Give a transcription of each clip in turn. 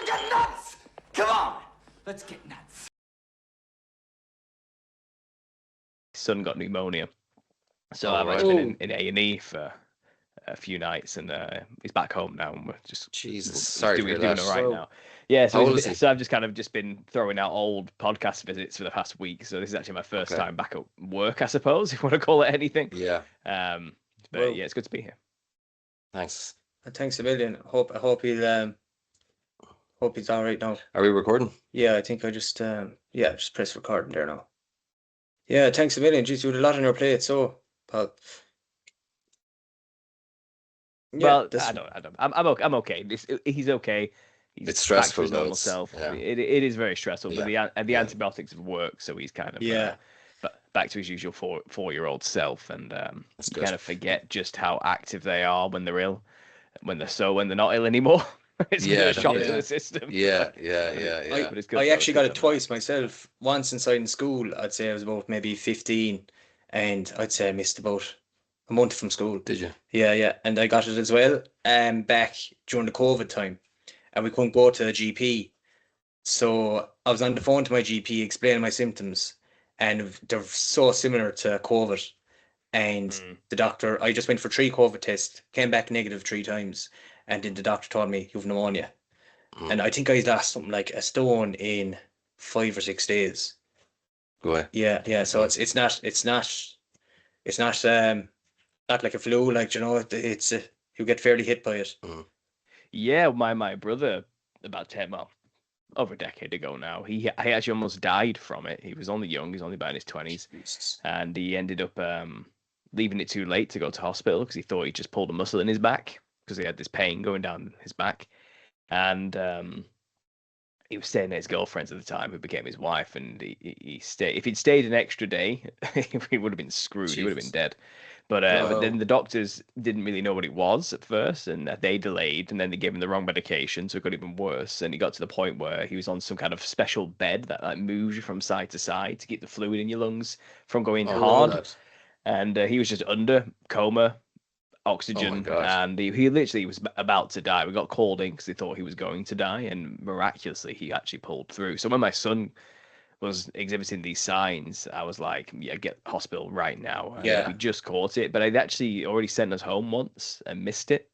get nuts! Come on, let's get nuts. Son got pneumonia, so Oh, I've right. actually been in A&E for a few nights, and he's back home now, and we're just Jesus, sorry to hear doing that. all right So- now. Yeah, How old is he? so I've just been throwing out old podcast visits for the past week. So this is actually my first Okay. time back at work, I suppose, if you want to call it anything. Yeah, But Well- yeah, it's good to be here. thanks. Thanks a million. I hope he's all right now. Are we recording? Yeah, I think I just just press recording there now. Yeah, thanks a million. Jeez, you had a lot on your plate, so Paul. Yeah, Well, that's- I'm okay. He's okay. He's It's back to stressful, his though. normal It's- self. yeah. It is very stressful, but the Yeah. antibiotics have worked, so he's kind of Yeah. back to his usual 4-year-old self, and That's you good. kind of forget just how active they are when they're ill, when they're not ill anymore. It's a bit of a shock to Yeah. the system. Yeah. But it's good I though, actually it's got good it to have twice myself. Once inside in school, I'd say I was about maybe 15, and I'd say I missed about a month from school. Did you? Yeah, and I got it as well. Back during the COVID time, and we couldn't go to a GP, so I was on the phone to my GP explaining my symptoms, and they're so similar to COVID. And the doctor, I just went for 3 COVID tests, came back negative 3 times, and then the doctor told me you've pneumonia, and I think I lost something like a stone in 5 or 6 days. Go away. Yeah. So it's not not like a flu, like, you know, it's you get fairly hit by it. Yeah, my brother about 10, well, over a decade ago now, he actually almost died from it. He was only young, he's only about in his 20s, Jesus. and he ended up leaving it too late to go to hospital because he thought he just pulled a muscle in his back because he had this pain going down his back, and he was staying at his girlfriend's at the time, who became his wife, and he stayed. If he'd stayed an extra day, he would have been screwed. He would have been Jesus. dead. But then the doctors didn't really know what it was at first, and they delayed, and then they gave him the wrong medication, so it got even worse. And he got to the point where he was on some kind of special bed that like moves you from side to side to keep the fluid in your lungs from going Oh, hard. lad. And he was just under coma, Oh oxygen, my God. and he literally was about to die. We got called in because they thought he was going to die, and miraculously he actually pulled through. So when my son was exhibiting these signs, I was like, yeah, get hospital right now. And Yeah. we just caught it, but I'd actually already sent us home once and missed it.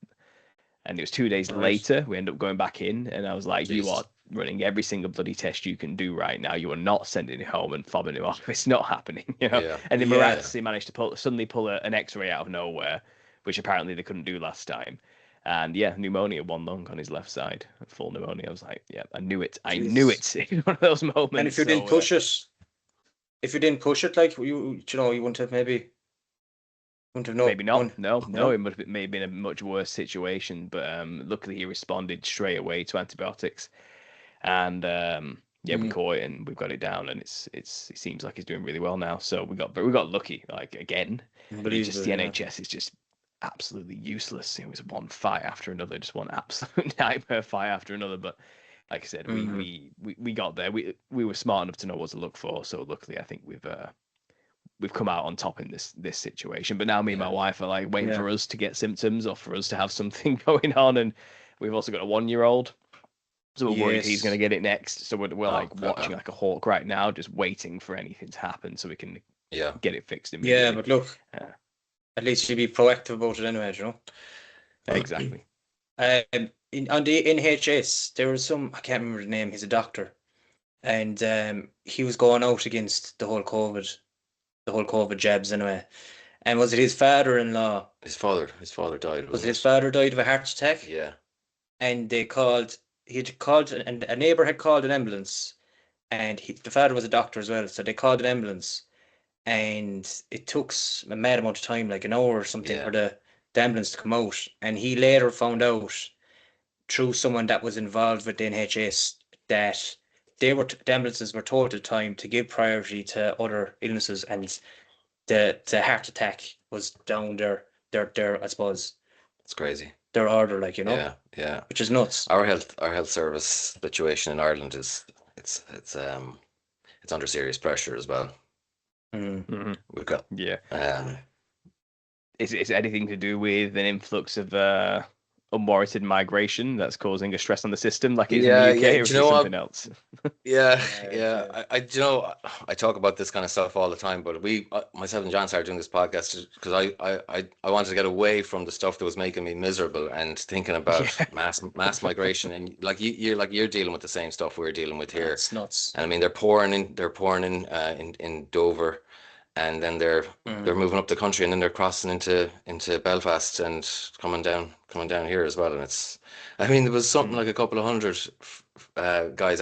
And it was 2 days Right. later, we ended up going back in, and I was like, you Jesus. are running every single bloody test you can do right now. You are not sending it home and fobbing it off. It's not happening, you know. Yeah. And they Yeah. miraculously managed to suddenly pull an X-ray out of nowhere, which apparently they couldn't do last time. And yeah, pneumonia, 1 lung on his left side, full pneumonia. I was like, yeah, I knew it. I knew it. It was one of those moments. And if you didn't push it, like you know, you wouldn't have known. Maybe not. No, No. it may have been a much worse situation. But luckily, he responded straight away to antibiotics, and we caught it and we've got it down, and it seems like he's doing really well now. So we got lucky, like again. But it's just the NHS is just absolutely useless. It was one fight after another, just one absolute nightmare fight after another. But like I said, we got there. We were smart enough to know what to look for. So luckily, I think we've come out on top in this situation. But now me and my wife are like waiting for us to get symptoms or for us to have something going on, and we've also got a 1-year-old. So we're worried he's going to get it next. So we're like watching like a hawk right now, just waiting for anything to happen so we can get it fixed immediately. Yeah, but look, at least you be proactive about it anyway, you know. Exactly. On the NHS, there was I can't remember the name. He's a doctor, and he was going out against the whole COVID jabs anyway. And was it his father-in-law? His father died. Was it his father died of a heart attack? Yeah. And he had called, and a neighbor had called an ambulance, and the father was a doctor as well, so they called an ambulance, and it took a mad amount of time, like an hour or something, for the ambulance to come out. And he later found out through someone that was involved with the NHS that the ambulances were told at the time to give priority to other illnesses, and the heart attack was down their I suppose It's crazy. their order, like, you know. Yeah. Which is nuts. Our health service situation in Ireland is it's under serious pressure as well. We've got Is it anything to do with an influx of unwarranted migration that's causing a stress on the system, like it is in Yeah, the UK, yeah. or Do is you it know something what? else? Yeah, Yeah. yeah. You know, I talk about this kind of stuff all the time, but myself and John started doing this podcast because I wanted to get away from the stuff that was making me miserable and thinking about Yeah. mass migration, and like you're dealing with the same stuff we're dealing with here. It's nuts. And I mean, they're pouring in Dover, and then they're moving up the country, and then they're crossing into Belfast and coming down here as well. And it's, I mean, there was something like a couple of hundred guys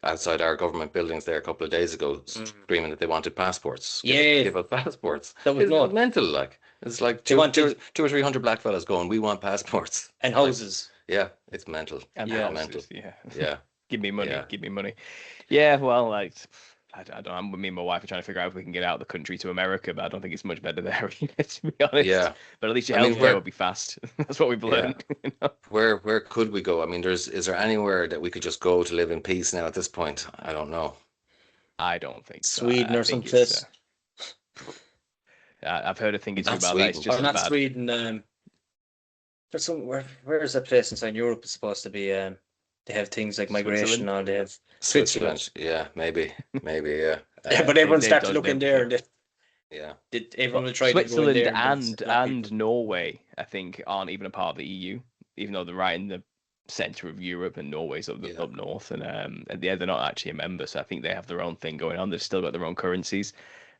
outside our government buildings there a couple of days ago, screaming that they wanted passports. Yeah. Give us passports. That was It's nuts. mental. Like, it's like They wanted- two or three hundred black fellas going, "We want passports." And Like, houses. yeah, it's mental. And Yeah. houses, yeah. Yeah. Give me money, Yeah. give me money. Yeah, well, like, I don't know. Me and my wife are trying to figure out if we can get out of the country to America, but I don't think it's much better there, to be honest. Yeah. But at least your I mean, healthcare where- will be fast. That's what we've learned. You know? Where could we go? I mean, is there anywhere that we could just go to live in peace now at this point? I don't know. I don't think so. Sweden I or think some it's, place. I've heard a thing or two Not about that. Sweden. It's just Or as not bad. Sweden. There's some where is that place inside Europe is supposed to be? They have things like migration. Switzerland? Or they have Switzerland. Yeah, maybe. Yeah. Yeah, but everyone they've started done looking them, there, and Yeah. everyone will try to go in Switzerland there. but it's black and people. Norway, I think, aren't even a part of the EU, even though they're right in the center of Europe, and Norway's up north, and yeah, they're not actually a member, so I think they have their own thing going on. They've still got their own currencies.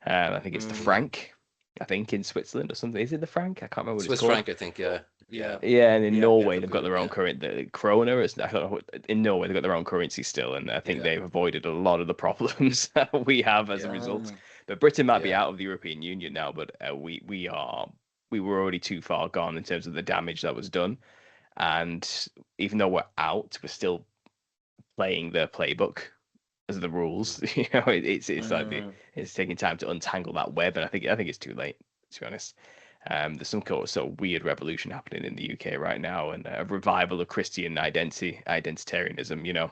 I think it's the franc. I think in Switzerland or something. Is it the franc? I can't remember what Swiss it's called. franc, I think. Yeah. Yeah, and in Yeah, Norway yeah, they've got their own current. The krona is. I don't know. In Norway they've got their own currency still, and I think Yeah. they've avoided a lot of the problems that we have as a result. But Britain might be Yeah. out of the European Union now, but we were already too far gone in terms of the damage that was done, and even though we're out, we're still playing the playbook as the rules. You know, it's like it's taking time to untangle that web, and I think it's too late, to be honest. There's some sort of weird revolution happening in the UK right now, and a revival of Christian identitarianism, you know.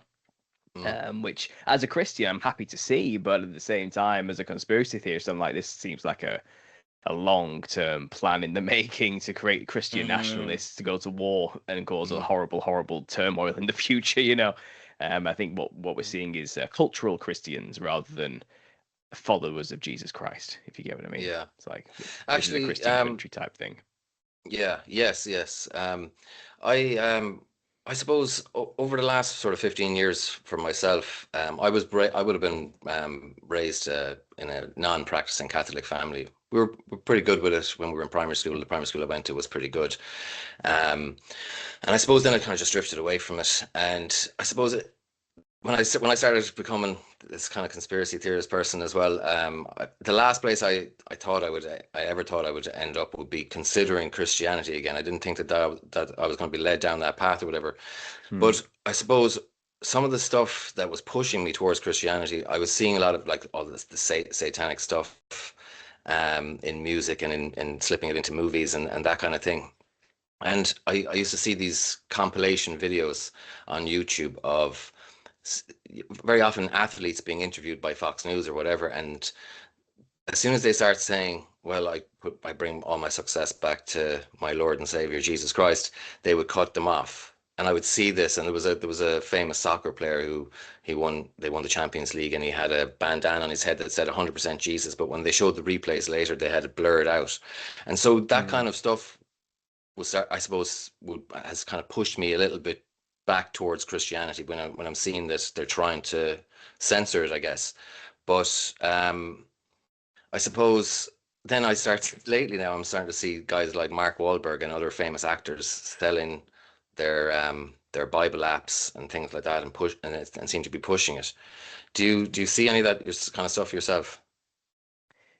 Which, as a Christian, I'm happy to see, but at the same time, as a conspiracy theorist, I'm like, this seems like a long-term plan in the making to create Christian nationalists to go to war and cause a horrible turmoil in the future, you know. I think what we're seeing is cultural Christians rather than followers of Jesus Christ, if you get what I mean. Yeah. It's like, this is Actually, a Christian country type thing. Yeah, yes. I suppose over the last sort of 15 years for myself, I would have been raised in a non-practicing Catholic family. We were pretty good with it when we were in primary school. The primary school I went to was pretty good. And I suppose then I kind of just drifted away from it. And I suppose when I started becoming this kind of conspiracy theorist person as well, the last place I ever thought I would end up would be considering Christianity again. I didn't think that I was going to be led down that path or whatever. But I suppose some of the stuff that was pushing me towards Christianity, I was seeing a lot of like all the satanic stuff in music and in slipping it into movies and that kind of thing. And I used to see these compilation videos on YouTube of very often athletes being interviewed by Fox News or whatever, and as soon as they start saying, well, I bring all my success back to my Lord and Savior Jesus Christ, they would cut them off. And I would see this, and there was a famous soccer player who they won the Champions League, and he had a bandana on his head that said 100% Jesus, but when they showed the replays later, they had it blurred out. And so that kind of stuff I suppose has kind of pushed me a little bit back towards Christianity when I'm seeing this. They're trying to censor it, I guess. But I suppose then I'm starting to see guys like Mark Wahlberg and other famous actors selling their Bible apps and things like that and seem to be pushing it. Do you see any of that kind of stuff yourself?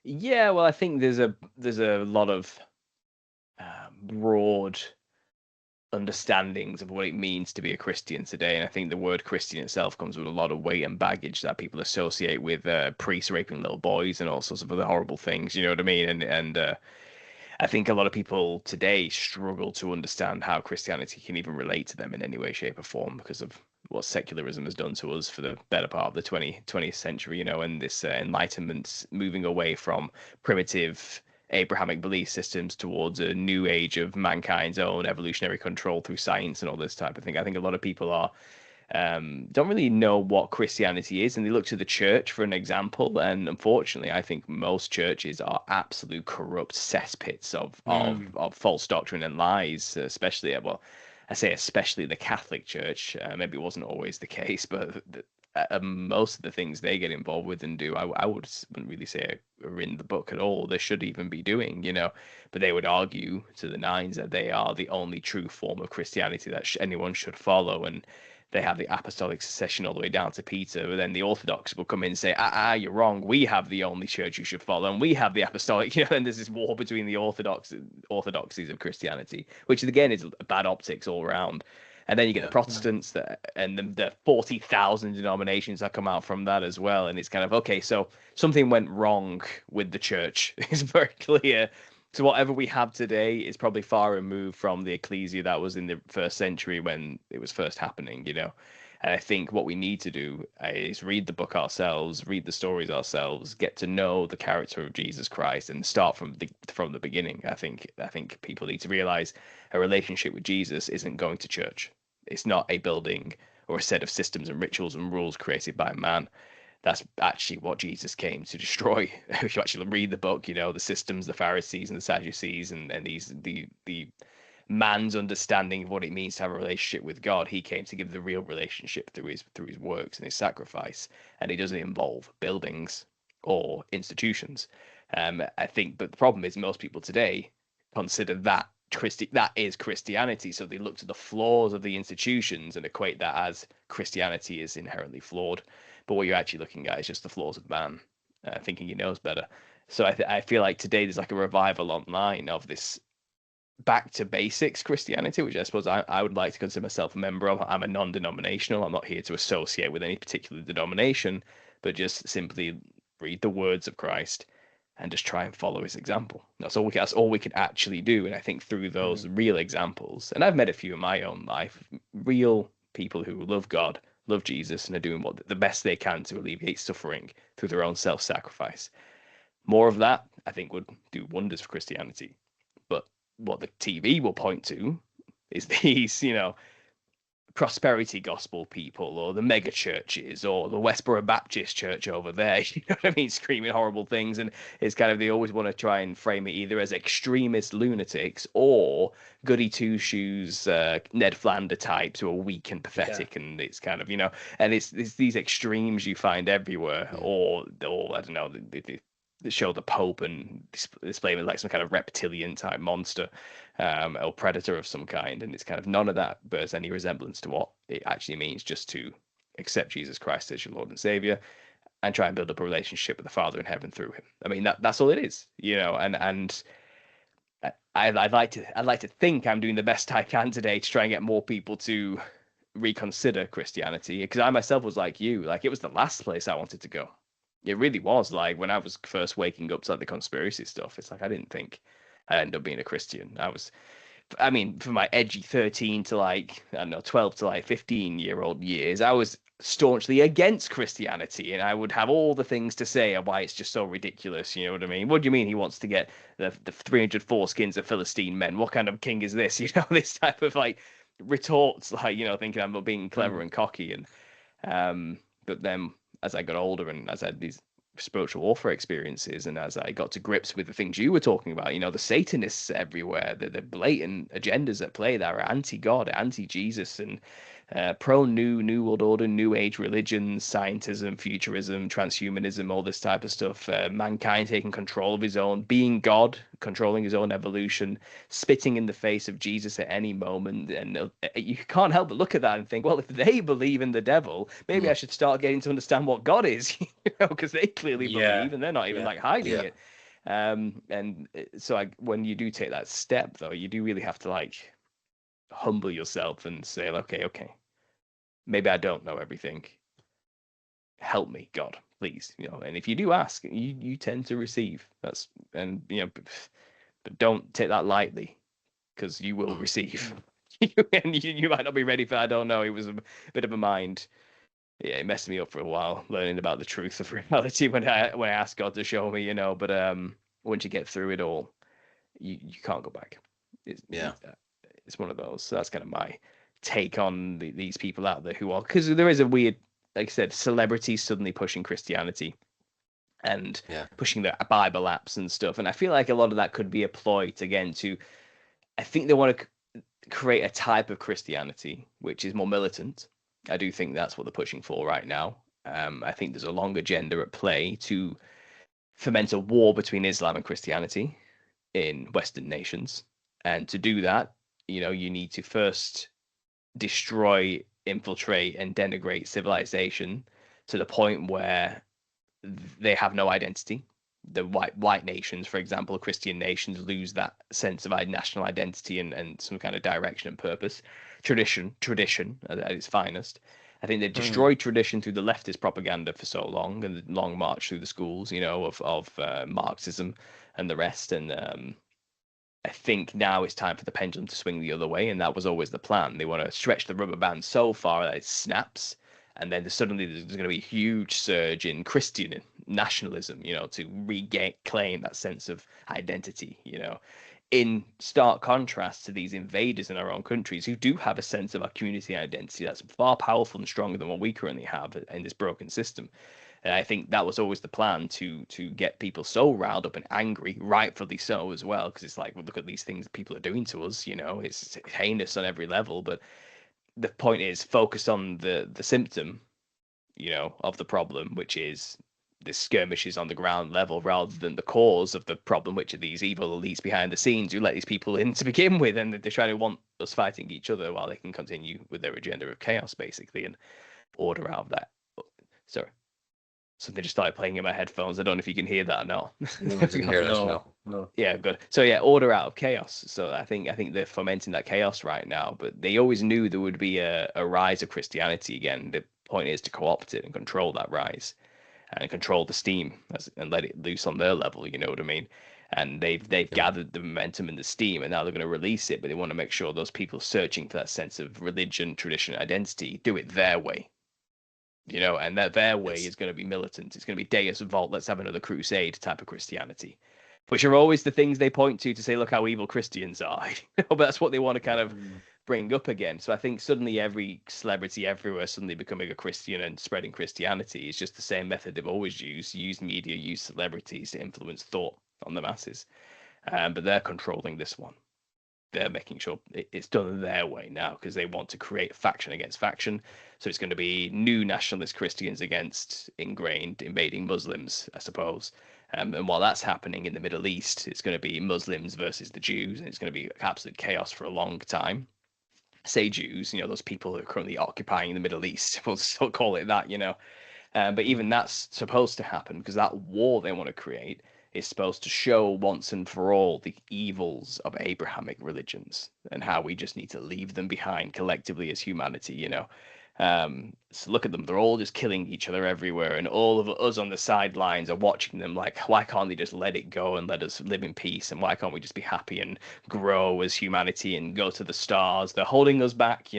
Yeah, well, I think there's a lot of broad understandings of what it means to be a Christian today, and I think the word Christian itself comes with a lot of weight and baggage that people associate with priests raping little boys and all sorts of other horrible things. You know what I mean? And I think a lot of people today struggle to understand how Christianity can even relate to them in any way, shape, or form because of what secularism has done to us for the better part of the 20th century. You know, and this Enlightenment moving away from primitive Abrahamic belief systems towards a new age of mankind's own evolutionary control through science and all this type of thing. I think a lot of people are don't really know what Christianity is, and they look to the church for an example. And unfortunately, I think most churches are absolute corrupt cesspits of false doctrine and lies, especially I say especially the Catholic Church. Maybe it wasn't always the case, but most of the things they get involved with and do, I wouldn't really say are in the book at all. They should even be doing, but they would argue to the nines that they are the only true form of Christianity that anyone should follow. And they have the apostolic succession all the way down to Peter, but then the Orthodox will come in and say, you're wrong. We have the only church you should follow, and we have the apostolic, and there's this war between the orthodoxies of Christianity, which again is bad optics all around. And then you get the Protestants and the 40,000 denominations that come out from that as well. And it's kind of, okay, so something went wrong with the church. It's very clear. So whatever we have today is probably far removed from the ecclesia that was in the first century when it was first happening, And I think what we need to do is read the book ourselves, read the stories ourselves, get to know the character of Jesus Christ, and start from the beginning. I think people need to realize a relationship with Jesus isn't going to church. It's not a building or a set of systems and rituals and rules created by man. That's actually what Jesus came to destroy. If you actually read the book, the systems, the Pharisees and the Sadducees, and the man's understanding of what it means to have a relationship with God. He came to give the real relationship through his works and his sacrifice, and it doesn't involve buildings or institutions. I think, but the problem is most people today consider that is Christianity, so they look to the flaws of the institutions and equate that as Christianity is inherently flawed. But what you're actually looking at is just the flaws of man, thinking he knows better. So I feel like today there's like a revival online of this back to basics Christianity, which I suppose I would like to consider myself a member of. I'm a non-denominational. I'm not here to associate with any particular denomination, but just simply read the words of Christ and just try and follow his example. That's all we can actually do. And I think through those real examples, and I've met a few in my own life, real people who love God, love Jesus, and are doing the best they can to alleviate suffering through their own self-sacrifice. More of that, I think, would do wonders for Christianity. But what the TV will point to is these, prosperity gospel people, or the mega churches, or the Westboro Baptist Church over there, screaming horrible things. And it's kind of, they always want to try and frame it either as extremist lunatics or goody two shoes Ned Flander types who are weak and pathetic. And it's kind of, and it's these extremes you find everywhere. Or I don't know, they show the Pope and display him as like some kind of reptilian type monster, or predator of some kind, and it's kind of none of that bears any resemblance to what it actually means just to accept Jesus Christ as your Lord and Savior and try and build up a relationship with the Father in heaven through him. I mean, that's all it is, and I'd like to think I'm doing the best I can today to try and get more people to reconsider Christianity, because I myself was like you, like it was the last place I wanted to go. It really was. Like when I was first waking up to like the conspiracy stuff, it's like I didn't think I'd end up being a Christian. From my edgy 13 to like, I don't know, 12 to like 15-year-old years, I was staunchly against Christianity, and I would have all the things to say of why it's just so ridiculous. You know what I mean? What do you mean he wants to get the 300 foreskins of Philistine men? What kind of king is this? This type of like retorts, like, thinking I'm being clever and cocky. And but then as I got older and as I had these spiritual warfare experiences, and as I got to grips with the things you were talking about, the Satanists everywhere, the blatant agendas at play that are anti-God, anti-Jesus, and pro-new world order, new age religions, scientism, futurism, transhumanism, all this type of stuff, mankind taking control of his own, being God, controlling his own evolution, spitting in the face of Jesus at any moment. And you can't help but look at that and think, well, if they believe in the devil, maybe I should start getting to understand what God is, because they clearly believe, and they're not even like hiding it. And so when you do take that step, though, you do really have to like humble yourself and say, okay, maybe I don't know everything. Help me, God, please. And if you do ask, you tend to receive. But don't take that lightly, because you will receive. And you might not be ready for that. I don't know. It was a bit of a mind. Yeah, it messed me up for a while, learning about the truth of reality when I asked God to show me, But once you get through it all, you can't go back. It's, Yeah. it's one of those. So that's kind of my take on these people out there who are, because there is a weird, like I said, celebrities suddenly pushing Christianity and Yeah. pushing the Bible apps and stuff. And I feel like a lot of that could be a ploy again to, I think they want to create a type of Christianity which is more militant. I do think that's what they're pushing for right now. I think there's a long agenda at play to foment a war between Islam and Christianity in Western nations. And to do that, you need to first destroy, infiltrate, and denigrate civilization to the point where they have no identity. The white nations, for example, Christian nations, lose that sense of national identity and some kind of direction and purpose. Tradition at its finest. I think they've destroyed tradition through the leftist propaganda for so long, and the long march through the schools, of Marxism and the rest. And I think now it's time for the pendulum to swing the other way, and that was always the plan. They want to stretch the rubber band so far that it snaps, and then suddenly there's going to be a huge surge in Christian nationalism, to claim that sense of identity, in stark contrast to these invaders in our own countries who do have a sense of our community identity that's far powerful and stronger than what we currently have in this broken system. And I think that was always the plan, to get people so riled up and angry, rightfully so as well, because it's like, well, look at these things people are doing to us, it's heinous on every level. But the point is, focus on the symptom, of the problem, which is the skirmishes on the ground level, rather than the cause of the problem, which are these evil elites behind the scenes who let these people in to begin with, and they try to want us fighting each other while they can continue with their agenda of chaos, basically, and order out of that. Sorry. Something just started playing in my headphones. I don't know if you can hear that or not. No, I didn't hear that. No. Yeah, good. So yeah, order out of chaos. So I think they're fomenting that chaos right now. But they always knew there would be a rise of Christianity again. The point is to co-opt it and control that rise, and control the steam and let it loose on their level. You know what I mean? And they've gathered the momentum and the steam, and now they're going to release it. But they want to make sure those people searching for that sense of religion, tradition, identity do it their way. And that their way is going to be militant. It's going to be Deus Vult, let's have another crusade type of Christianity, which are always the things they point to say, look how evil Christians are. But that's what they want to kind of bring up again. So I think suddenly every celebrity everywhere suddenly becoming a Christian and spreading Christianity is just the same method they've always used. Use media, use celebrities to influence thought on the masses. But they're controlling this one. They're making sure it's done their way now, because they want to create faction against faction. So it's going to be new nationalist Christians against ingrained invading Muslims, I suppose. And while that's happening in the Middle East, it's going to be Muslims versus the Jews, and it's going to be absolute chaos for a long time. Say Jews, those people who are currently occupying the Middle East, we'll still call it that, But even that's supposed to happen, because that war they want to create is supposed to show once and for all the evils of Abrahamic religions and how we just need to leave them behind collectively as humanity, So look at them. They're all just killing each other everywhere. And all of us on the sidelines are watching them like, why can't they just let it go and let us live in peace? And why can't we just be happy and grow as humanity and go to the stars? They're holding us back,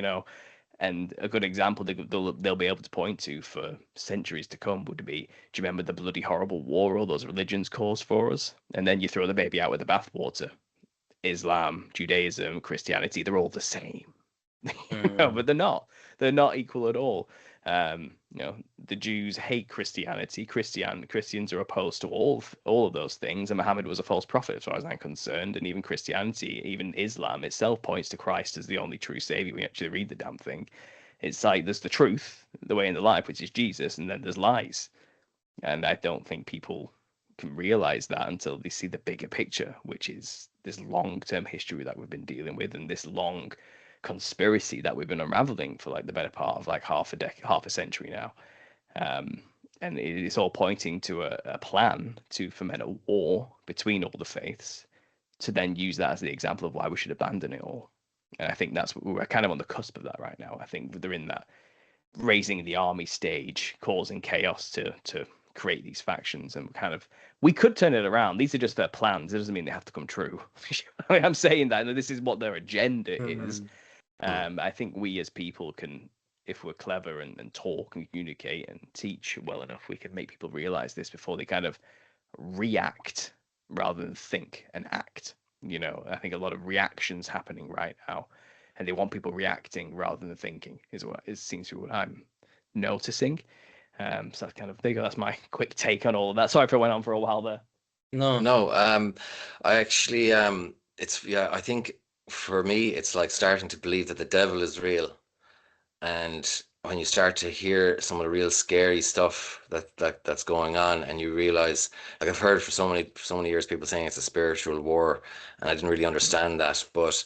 And a good example they'll be able to point to for centuries to come would be, do you remember the bloody horrible war all those religions caused for us? And then you throw the baby out with the bathwater. Islam, Judaism, Christianity, they're all the same. But they're not. They're not equal at all. The Jews hate Christianity. Christians are opposed to all of those things. And Muhammad was a false prophet, as far as I'm concerned. And even Christianity, even Islam itself, points to Christ as the only true savior. We actually read the damn thing. It's like there's the truth, the way and the life, which is Jesus, and then there's lies. And I don't think people can realize that until they see the bigger picture, which is this long-term history that we've been dealing with, and this long conspiracy that we've been unraveling for like the better part of like half a century now. And it's all pointing to a plan to foment a war between all the faiths, to then use that as the example of why we should abandon it all. And I think that's what we're kind of on the cusp of that right now. I think they're in that raising the army stage, causing chaos to create these factions, and we could turn it around. These are just their plans. It doesn't mean they have to come true. I'm saying that, and this is what their agenda is. I think we as people can, if we're clever and talk and communicate and teach well enough, we can make people realize this before they kind of react rather than think and act. I think a lot of reactions happening right now, and they want people reacting rather than thinking is what it seems to be what I'm noticing. So that's kind of there you go. That's my quick take on all of that. Sorry if I went on for a while there. No, I actually, I think for me, it's like starting to believe that the devil is real. And when you start to hear some of the real scary stuff that's going on, and you realize, like I've heard for so many years people saying it's a spiritual war, and I didn't really understand that, but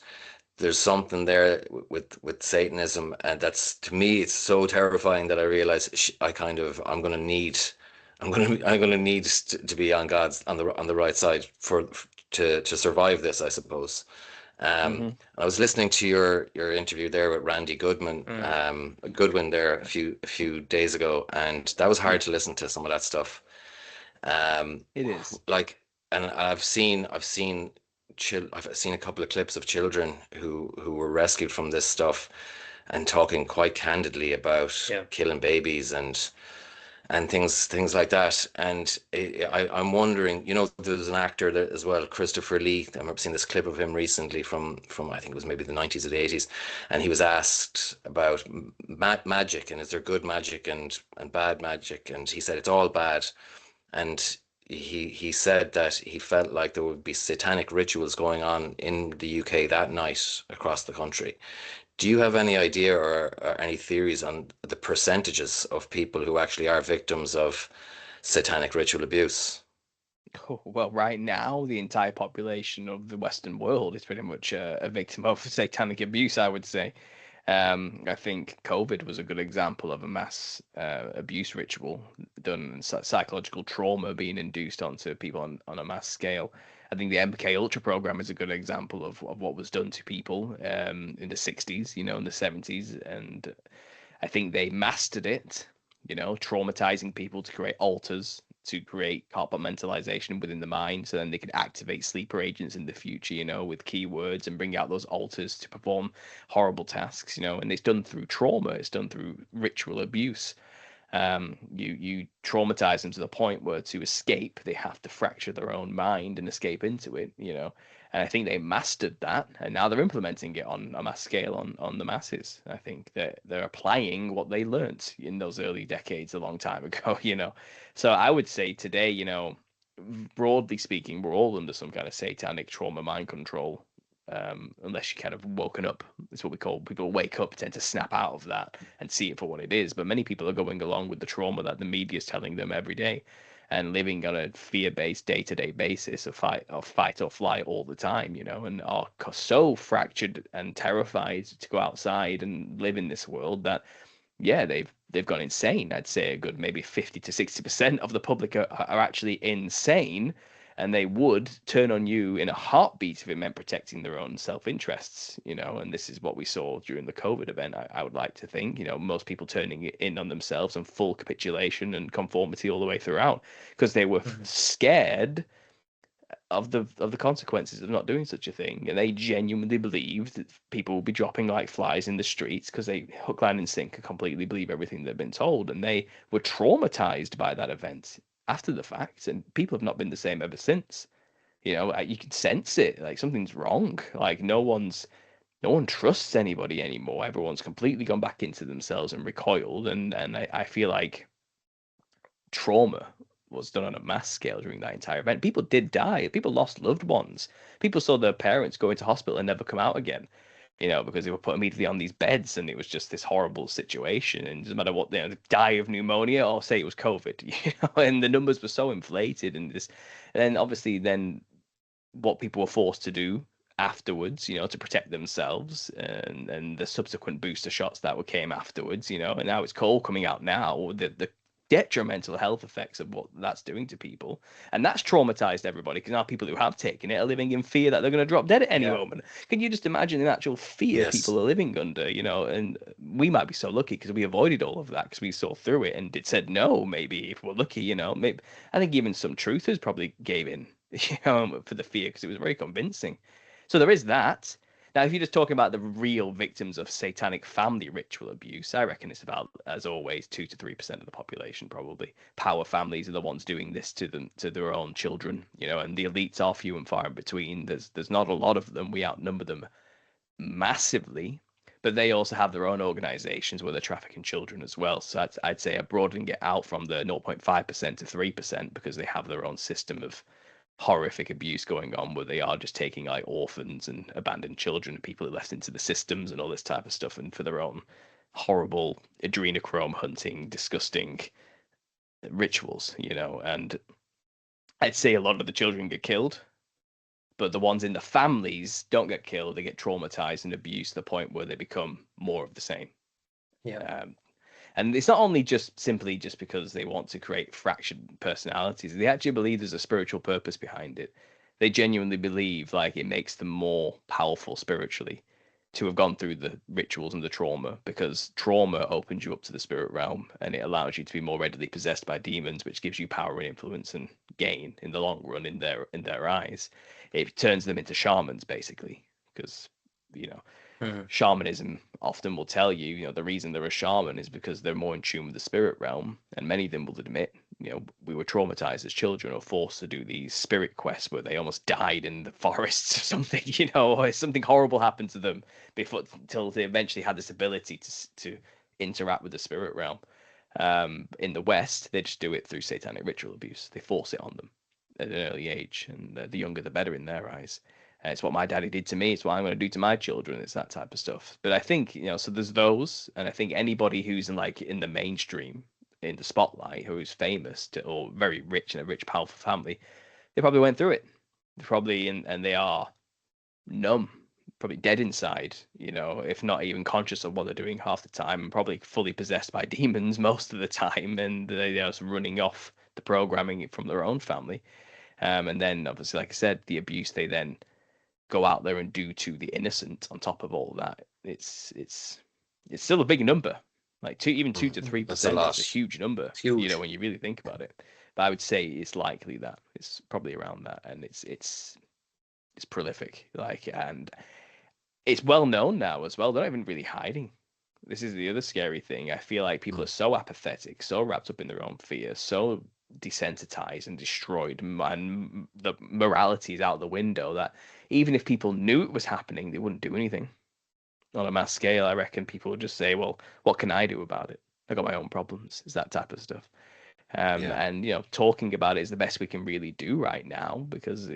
there's something there with Satanism, and that's, to me, it's so terrifying that I realize I'm gonna need to be on God's on the right side to survive this, I suppose. I was listening to your interview there with Randy Goodwin there a few days ago, and that was hard to listen to some of that stuff. It is like, and I've seen a couple of clips of children who were rescued from this stuff and talking quite candidly about killing babies and things like that. And I'm wondering, there's an actor there as well, Christopher Lee. I remember seeing this clip of him recently from I think it was maybe the 90s or the 80s, and he was asked about magic, and is there good magic and bad magic, and he said it's all bad. And he said that he felt like there would be satanic rituals going on in the UK that night across the country. Do you have any idea or any theories on the percentages of people who actually are victims of satanic ritual abuse? Oh, well, right now, the entire population of the Western world is pretty much a victim of satanic abuse, I would say. I think COVID was a good example of a mass abuse ritual done, and psychological trauma being induced onto people on a mass scale. I think the MK Ultra program is a good example of what was done to people in the 60s, in the 70s. And I think they mastered it, traumatizing people to create altars, to create compartmentalization within the mind, so then they could activate sleeper agents in the future, with keywords, and bring out those altars to perform horrible tasks, and it's done through trauma, it's done through ritual abuse. You traumatize them to the point where to escape, they have to fracture their own mind and escape into it, And I think they mastered that, and now they're implementing it on a mass scale on the masses. I think that they're applying what they learnt in those early decades a long time ago, So I would say today, broadly speaking, we're all under some kind of satanic trauma mind control. Unless you kind of woken up. It's what we call people wake up, tend to snap out of that and see it for what it is. But many people are going along with the trauma that the media is telling them every day, and living on a fear-based day-to-day basis of fight or flight all the time, and are so fractured and terrified to go outside and live in this world that, yeah, they've gone insane. I'd say a good maybe 50 to 60% of the public are actually insane. And they would turn on you in a heartbeat if it meant protecting their own self-interests, and this is what we saw during the COVID event. I would like to think, most people turning in on themselves and full capitulation and conformity all the way throughout, because they were scared of the consequences of not doing such a thing, and they genuinely believed that people would be dropping like flies in the streets because they hook, line, and sinker completely believe everything they've been told, and they were traumatized by that event after the fact, and people have not been the same ever since. You can sense it, like something's wrong. Like no one trusts anybody anymore. Everyone's completely gone back into themselves and recoiled, and I feel like trauma was done on a mass scale during that entire event. People did die. People lost loved ones. People saw their parents go into hospital and never come out again. Because they were put immediately on these beds, and it was just this horrible situation. And it doesn't matter what they die of pneumonia or say it was COVID, and the numbers were so inflated. And then obviously, what people were forced to do afterwards, to protect themselves, and the subsequent booster shots that came afterwards, and now it's all coming out now. The detrimental health effects of what that's doing to people, and that's traumatized everybody, because now people who have taken it are living in fear that they're going to drop dead at any moment. Can you just imagine the actual fear people are living under? And we might be so lucky because we avoided all of that, because we saw through it and it said no. Maybe if we're lucky, maybe I think even some truthers probably gave in for the fear, because it was very convincing. So there is that. Now, if you're just talking about the real victims of satanic family ritual abuse, I reckon it's about, as always, 2 to 3% of the population, probably. Power families are the ones doing this to them, to their own children, you know, and the elites are few and far in between. There's not a lot of them. We outnumber them massively, but they also have their own organizations where they're trafficking children as well. So I'd say I'm broadening it out from the 0.5% to 3% because they have their own system of horrific abuse going on where they are just taking like orphans and abandoned children and people are left into the systems and all this type of stuff, and for their own horrible adrenochrome hunting, disgusting rituals, you know. And I'd say a lot of the children get killed, but the ones in the families don't get killed. They get traumatized and abused to the point where they become more of the same. Yeah. And it's not only just simply just because they want to create fractured personalities. They actually believe there's a spiritual purpose behind it. They genuinely believe like it makes them more powerful spiritually to have gone through the rituals and the trauma, because trauma opens you up to the spirit realm and it allows you to be more readily possessed by demons, which gives you power and influence and gain in the long run in their eyes. It turns them into shamans basically, because you know, shamanism often will tell you, you know, the reason they're a shaman is because they're more in tune with the spirit realm. And many of them will admit, you know, we were traumatized as children or forced to do these spirit quests where they almost died in the forests or something, you know, or something horrible happened to them before, until they eventually had this ability to interact with the spirit realm. In the West, they just do it through satanic ritual abuse. They force it on them at an early age, and the younger the better in their eyes. It's what my daddy did to me. It's what I'm going to do to my children. It's that type of stuff. But I think, you know, so there's those, and I think anybody who's in like in the mainstream, in the spotlight, who is famous to, or very rich in a rich, powerful family, they probably went through it. They're probably and they are numb, probably dead inside, you know, if not even conscious of what they're doing half the time, and probably fully possessed by demons most of the time, and they're just running off the programming from their own family. And then obviously, like I said, the abuse they then go out there and do to the innocent on top of all that, it's still a big number. Like 2 to 3% is a huge number. It's huge. You know, when you really think about it. But I would say it's likely that it's probably around that, and it's prolific. Like, and it's well known now as well. They're not even really hiding. This is the other scary thing. I feel like people are so apathetic, so wrapped up in their own fear, so desensitized and destroyed, and the morality is out the window, that even if people knew it was happening, they wouldn't do anything. On a mass scale, I reckon people would just say, well, what can I do about it? I got my own problems. It's that type of stuff. And, you know, talking about it is the best we can really do right now, because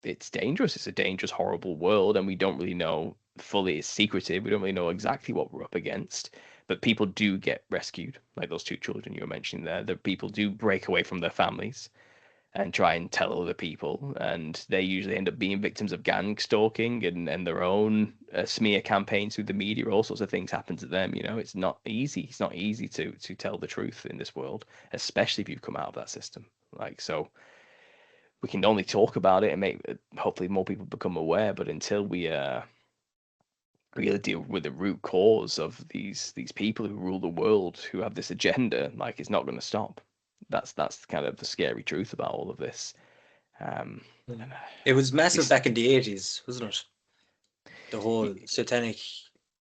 it's dangerous. It's a dangerous, horrible world, and we don't really know fully. It's secretive. We don't really know exactly what we're up against. But people do get rescued, like those 2 children you were mentioning there. The people do break away from their families and try and tell other people, and they usually end up being victims of gang stalking and their own smear campaigns through the media. All sorts of things happen to them. You know, it's not easy. It's not easy to tell the truth in this world, especially if you've come out of that system. Like, so we can only talk about it and make hopefully more people become aware. But until we really deal with the root cause of these people who rule the world, who have this agenda, like, it's not going to stop. That's kind of the scary truth about all of this. It was massive back in the 80s, wasn't it? The whole satanic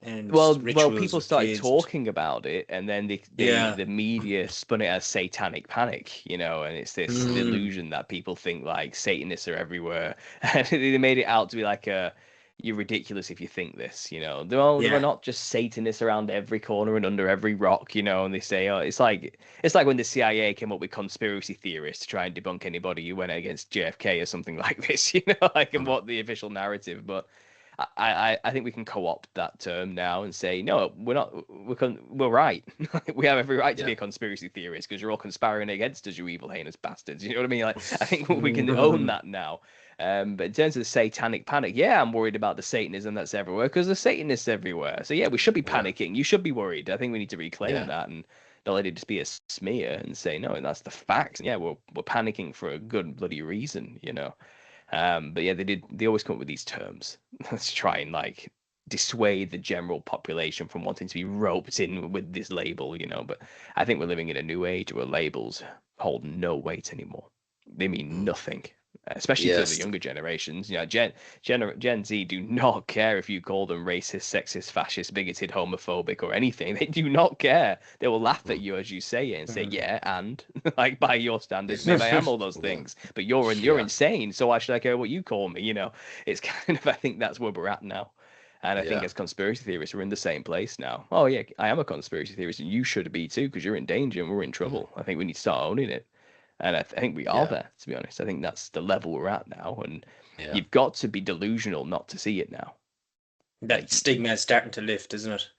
and well, rituals people of started kids. talking about it, and then the media spun it as satanic panic, you know, and it's this illusion that people think like Satanists are everywhere, and they made it out to be like you're ridiculous if you think this, you know. There are not just Satanists around every corner and under every rock, you know. And they say, oh, it's like when the CIA came up with conspiracy theorists to try and debunk anybody who went against JFK or something like this, you know, like, and what the official narrative. But I think we can co-opt that term now and say, no, we're not. We're right. We have every right to be a conspiracy theorist, because you're all conspiring against us, you evil, heinous bastards. You know what I mean? Like, I think we can own that now. But in terms of the satanic panic, yeah, I'm worried about the Satanism that's everywhere, because there's Satanists everywhere. So yeah, we should be panicking. You should be worried. I think we need to reclaim that and not let it just be a smear and say, no, that's the facts. Yeah, we're panicking for a good bloody reason, you know. But yeah, they always come up with these terms to try and like dissuade the general population from wanting to be roped in with this label, you know. But I think we're living in a new age where labels hold no weight anymore. They mean nothing. especially to the Yes. younger generations. You know, Gen Z do not care if you call them racist, sexist, fascist, bigoted, homophobic, or anything. They do not care. They will laugh at you as you say it and say, "Yeah," and like by your standards, maybe I am all those Yeah. things, but you're Yeah. insane. So why should I care what you call me? You know, it's kind of I think that's where we're at now. And I think Yeah. as conspiracy theorists, we're in the same place now. Oh yeah, I am a conspiracy theorist, and you should be too, because you're in danger and we're in trouble. I think we need to start owning it. And I think we are Yeah. there, to be honest. I think that's the level we're at now. And Yeah. you've got to be delusional not to see it now. That stigma is starting to lift, isn't it?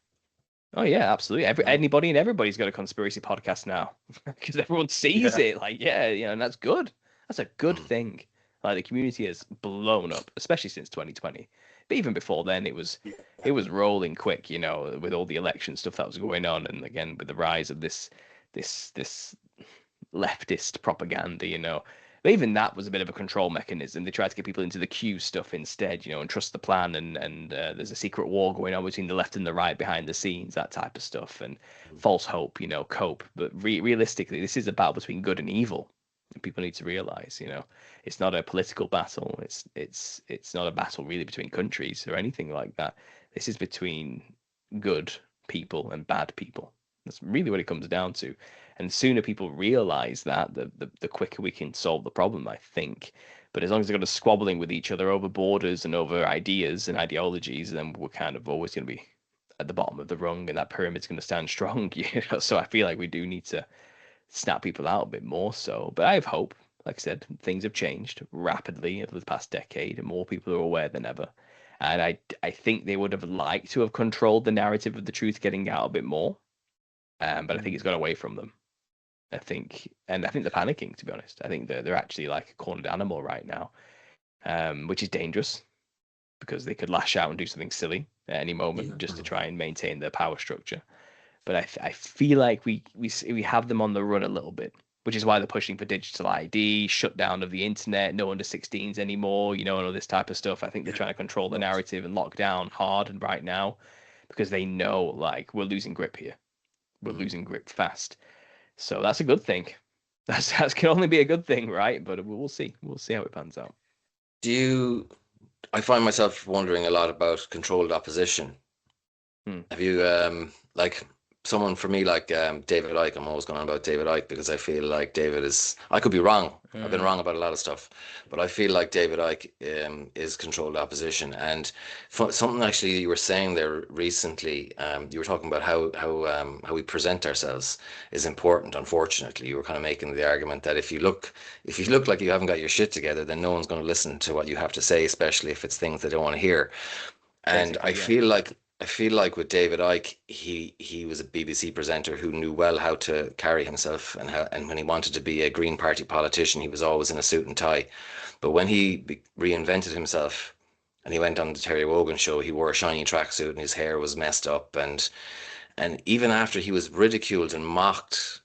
Oh yeah, absolutely. Anybody and everybody's got a conspiracy podcast now because everyone sees Yeah. it. Like, yeah, you know, and that's good. That's a good thing. Like the community has blown up, especially since 2020. But even before then, it was rolling quick. You know, with all the election stuff that was going on, and again with the rise of this leftist propaganda, you know. But even that was a bit of a control mechanism. They tried to get people into the Q stuff instead, you know, and trust the plan. And there's a secret war going on between the left and the right behind the scenes, that type of stuff. And false hope, you know, cope. But realistically, this is a battle between good and evil. And people need to realize, you know, it's not a political battle. It's not a battle really between countries or anything like that. This is between good people and bad people. That's really what it comes down to. And the sooner people realize that, the quicker we can solve the problem, I think. But as long as they're going to squabbling with each other over borders and over ideas and ideologies, then we're kind of always going to be at the bottom of the rung, and that pyramid's going to stand strong. You know? So I feel like we do need to snap people out a bit more. So, but I have hope. Like I said, things have changed rapidly over the past decade, and more people are aware than ever. And I think they would have liked to have controlled the narrative of the truth getting out a bit more. But I think it's got away from them. I think they're panicking, to be honest. I think they're actually like a cornered animal right now, which is dangerous because they could lash out and do something silly at any moment just to try and maintain their power structure. But I feel like we have them on the run a little bit, which is why they're pushing for digital ID, shutdown of the internet, no under 16s anymore, you know, and all this type of stuff. I think they're trying to control the narrative and lock down hard and right now because they know like we're losing grip here. We're losing grip fast. So that's a good thing. That can only be a good thing, right? But we'll see. We'll see how it pans out. I find myself wondering a lot about controlled opposition. Have you like someone for me like David Icke? I'm always going on about David Icke because I feel like David is. I could be wrong. I've been wrong about a lot of stuff, but I feel like David Icke is controlled opposition. And something actually you were saying there recently, you were talking about how we present ourselves is important. Unfortunately, you were kind of making the argument that if you look like you haven't got your shit together, then no one's going to listen to what you have to say, especially if it's things they don't want to hear. And I feel like with David Icke, he was a BBC presenter who knew well how to carry himself, and when he wanted to be a Green Party politician, he was always in a suit and tie. But when he reinvented himself and he went on the Terry Wogan show, he wore a shiny tracksuit and his hair was messed up, and even after he was ridiculed and mocked,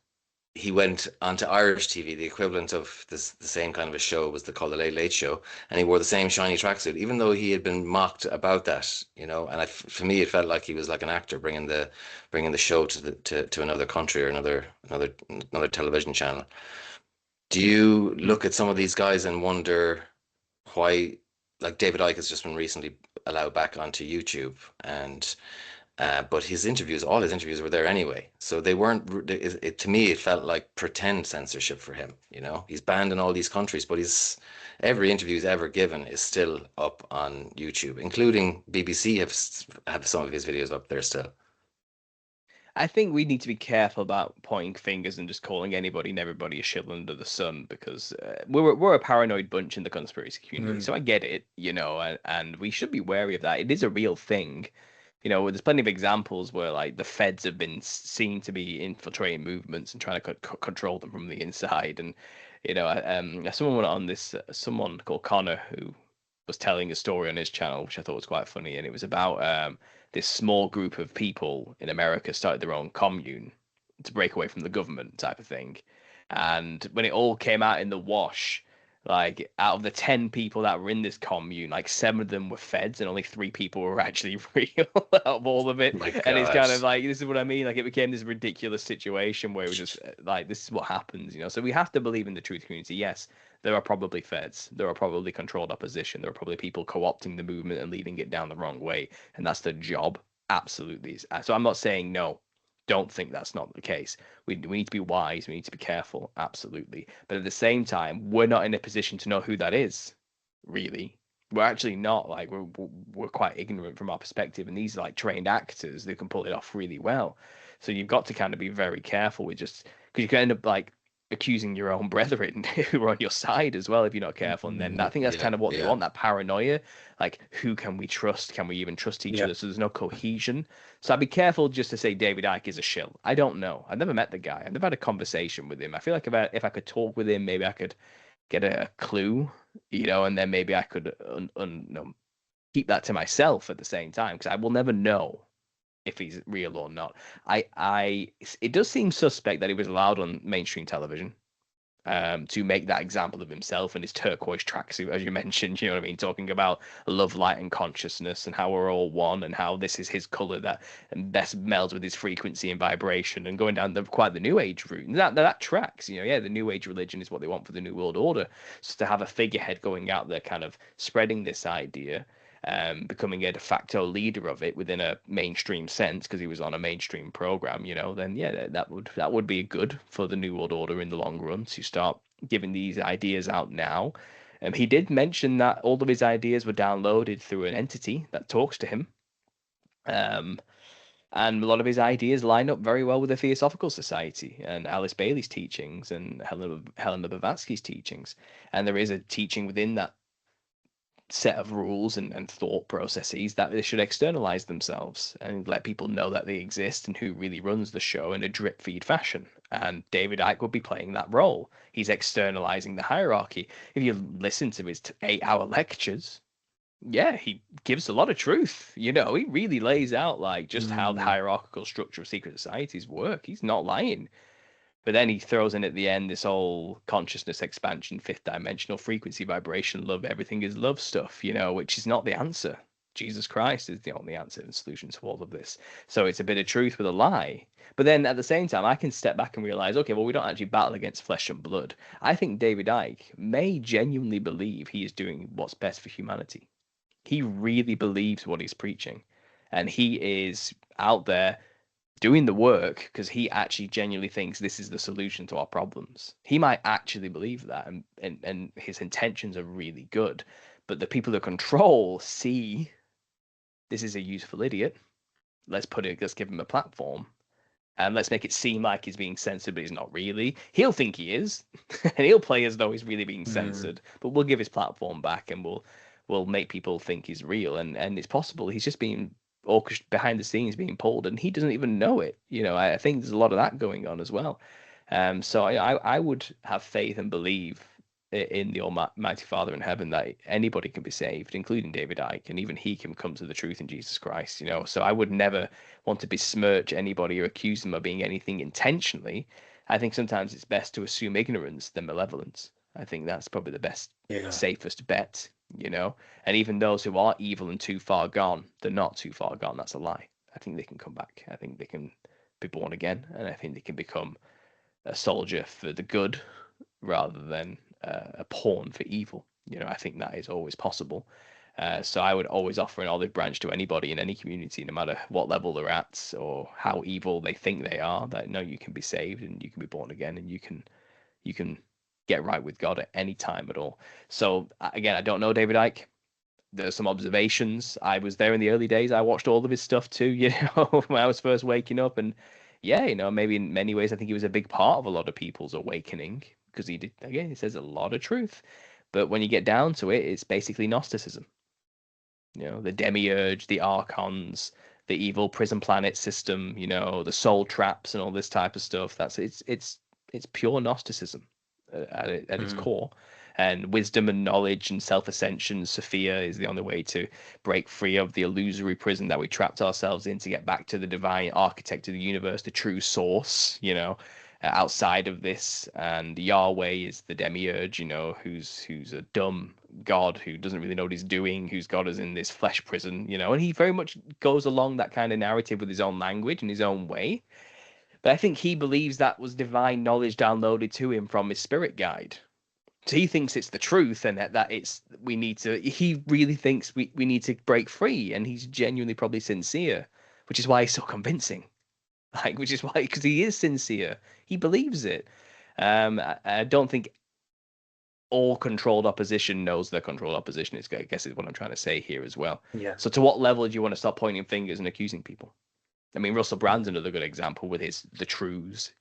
he went onto Irish TV, the equivalent of the same kind of a show was called the Late Late Show, and he wore the same shiny tracksuit, even though he had been mocked about that, you know. And for me, it felt like he was like an actor bringing the show to another country or another television channel. Do you look at some of these guys and wonder why, like David Icke has just been recently allowed back onto YouTube, and but all his interviews were there anyway. So they weren't, to me, it felt like pretend censorship for him. You know, he's banned in all these countries, but every interview he's ever given is still up on YouTube, including BBC have some of his videos up there still. I think we need to be careful about pointing fingers and just calling anybody and everybody a shill under the sun because we're a paranoid bunch in the conspiracy community. So I get it, you know, and we should be wary of that. It is a real thing. You know, there's plenty of examples where like the feds have been seen to be infiltrating movements and trying to control them from the inside. And you know, someone went on this, someone called Connor who was telling a story on his channel, which I thought was quite funny, and it was about this small group of people in America started their own commune to break away from the government type of thing. And when it all came out in the wash, Like, out of the 10 people that were in this commune, like 7 of them were feds and only 3 people were actually real out of all of it. My And it's God. kind of like, this is what I mean. Like, it became this ridiculous situation where it was just like, this is what happens, you know? So we have to believe in the truth community. Yes, there are probably feds. There are probably controlled opposition. There are probably people co-opting the movement and leading it down the wrong way. And that's the job. Absolutely. So I'm not saying no. Don't think that's not the case. We need to be wise. We need to be careful. Absolutely. But at the same time, we're not in a position to know who that is, really. We're actually not. Like, we're quite ignorant from our perspective. And these are like trained actors that can pull it off really well. So you've got to kind of be very careful with just, because you can end up like accusing your own brethren who are on your side as well if you're not careful. And then I think that's Yeah, kind of what they yeah. want, that paranoia. Like, who can we trust? Can we even trust each Yeah. other? So there's no cohesion. So I'd be careful just to say David Icke is a shill. I don't know. I've never met the guy. I've never had a conversation with him. I feel like if I could talk with him, maybe I could get a clue, you know, and then maybe I could keep that to myself at the same time, because I will never know if he's real or not. It does seem suspect that he was allowed on mainstream television to make that example of himself and his turquoise tracksuit, as you mentioned, you know what I mean, talking about love, light, and consciousness, and how we're all one, and how this is his color that best melds with his frequency and vibration, and going down quite the New Age route. And that tracks, you know. Yeah, the New Age religion is what they want for the New World Order. So to have a figurehead going out there, kind of spreading this idea, becoming a de facto leader of it within a mainstream sense, because he was on a mainstream program, you know, then yeah, that would be good for the New World Order in the long run to start giving these ideas out now. He did mention that all of his ideas were downloaded through an entity that talks to him. And a lot of his ideas line up very well with the Theosophical Society and Alice Bailey's teachings and Helena Blavatsky's teachings. And there is a teaching within that set of rules and thought processes that they should externalize themselves and let people know that they exist and who really runs the show in a drip feed fashion. And David Icke would be playing that role. He's externalizing the hierarchy. If you listen to his 8-hour lectures, yeah, he gives a lot of truth. You know, he really lays out like just how the hierarchical structure of secret societies work. He's not lying. But then he throws in at the end this whole consciousness expansion, fifth dimensional frequency, vibration, love, everything is love stuff, you know, which is not the answer. Jesus Christ is the only answer and solution to all of this. So it's a bit of truth with a lie. But then at the same time, I can step back and realize, okay, well, we don't actually battle against flesh and blood. I think David Icke may genuinely believe he is doing what's best for humanity. He really believes what he's preaching. And he is out there doing the work because he actually genuinely thinks this is the solution to our problems. He might actually believe that, and his intentions are really good. But the people that control see this is a useful idiot. Let's give him a platform. And let's make it seem like he's being censored, but he's not really. He'll think he is, and he'll play as though he's really being censored. But we'll give his platform back, and we'll make people think he's real. And it's possible he's just being behind the scenes being pulled, and he doesn't even know it. You know, I think there's a lot of that going on as well. So I would have faith and believe in the Almighty Father in heaven that anybody can be saved, including David Icke, and even he can come to the truth in Jesus Christ. You know, so I would never want to besmirch anybody or accuse them of being anything intentionally. I think sometimes it's best to assume ignorance than malevolence. I think that's probably the best, safest bet, you know. And even those who are evil and too far gone, they're not too far gone. That's a lie. I think they can come back. I think they can be born again, and I think they can become a soldier for the good rather than a pawn for evil. You know, I think that is always possible. So I would always offer an olive branch to anybody in any community, no matter what level they're at or how evil they think they are, that no, you can be saved and you can be born again and you can get right with God at any time at all. So again, I don't know David Icke. There's some observations. I was there in the early days. I watched all of his stuff too, you know, when I was first waking up. And yeah, you know, maybe in many ways, I think he was a big part of a lot of people's awakening because he did, again, he says a lot of truth. But when you get down to it, it's basically Gnosticism. You know, the demiurge, the archons, the evil prison planet system, you know, the soul traps and all this type of stuff. It's pure Gnosticism at its core. And wisdom and knowledge and self-ascension, Sophia, is the only way to break free of the illusory prison that we trapped ourselves in to get back to the divine architect of the universe, the true source, you know. outside of this, and Yahweh is the demiurge, who's a dumb god who doesn't really know what he's doing, who's got us in this flesh prison, and he very much goes along that kind of narrative with his own language and his own way. But I think he believes that was divine knowledge downloaded to him from his spirit guide. So he thinks it's the truth, and that he really thinks we need to break free, and he's genuinely probably sincere, which is why he's so convincing. Which is why, because he is sincere, he believes it. I don't think all controlled opposition knows they're controlled opposition. I guess is what I'm trying to say here as well. Yeah. So to what level do you want to start pointing fingers and accusing people? I mean, Russell Brand's another good example with the truths.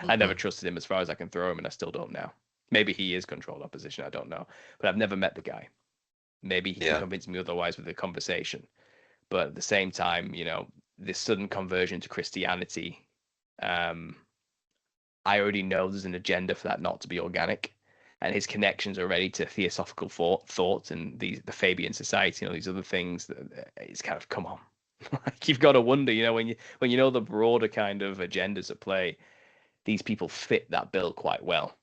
I never trusted him as far as I can throw him, and I still don't now. Maybe he is controlled opposition. I don't know, but I've never met the guy. Maybe he can convince me otherwise with the conversation. But at the same time, this sudden conversion to Christianity, I already know there's an agenda for that not to be organic, and his connections already to theosophical thought and the Fabian Society, these other things. It's kind of, come on, you've got to wonder, when you know the broader kind of agendas at play, these people fit that bill quite well.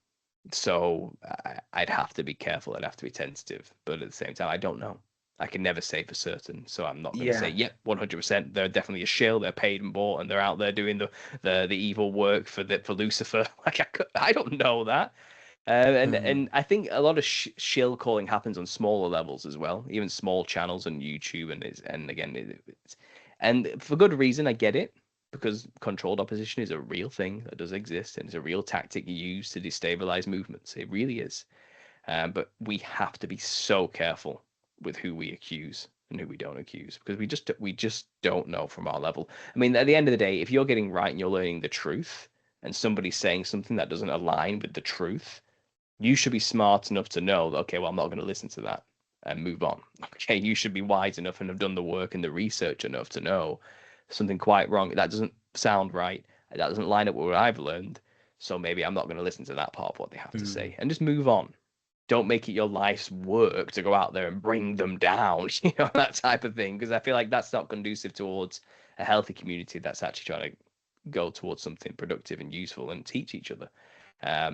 So I'd have to be careful. I'd have to be tentative, but at the same time, I don't know. I can never say for certain, so I'm not going to say, yep, 100%. They're definitely a shill. They're paid and bought, and they're out there doing the evil work for Lucifer. I don't know that, and I think a lot of shill calling happens on smaller levels as well, even small channels on YouTube, and for good reason. I get it, because controlled opposition is a real thing that does exist, and it's a real tactic used to destabilize movements. It really is, but we have to be so careful with who we accuse and who we don't accuse, because we just don't know from our level. I mean, at the end of the day, if you're getting right and you're learning the truth, and somebody's saying something that doesn't align with the truth, you should be smart enough to know that, okay, well, I'm not going to listen to that and move on. Okay, you should be wise enough and have done the work and the research enough to know something quite wrong. That doesn't sound right. That doesn't line up with what I've learned. So maybe I'm not going to listen to that part of what they have to say, and just move on. Don't make it your life's work to go out there and bring them down, that type of thing. Because I feel like that's not conducive towards a healthy community that's actually trying to go towards something productive and useful and teach each other.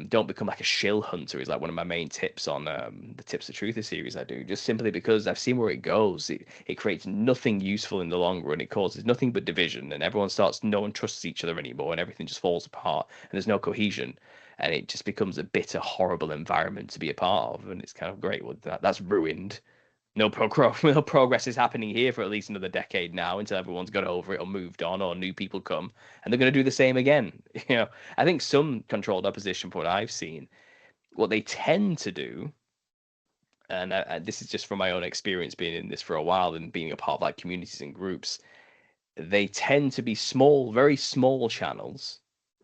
Don't become like a shill hunter is like one of my main tips on the Tips of Truth series I do, just simply because I've seen where it goes. It creates nothing useful in the long run. It causes nothing but division, and no one trusts each other anymore, and everything just falls apart, and there's no cohesion, and it just becomes a bitter, horrible environment to be a part of. And it's kind of great. Well, that's ruined. No progress is happening here for at least another decade now, until everyone's got over it or moved on, or new people come, and they're going to do the same again. I think some controlled opposition, for what I've seen, what they tend to do, and this is just from my own experience being in this for a while and being a part of like communities and groups, they tend to be small, very small channels.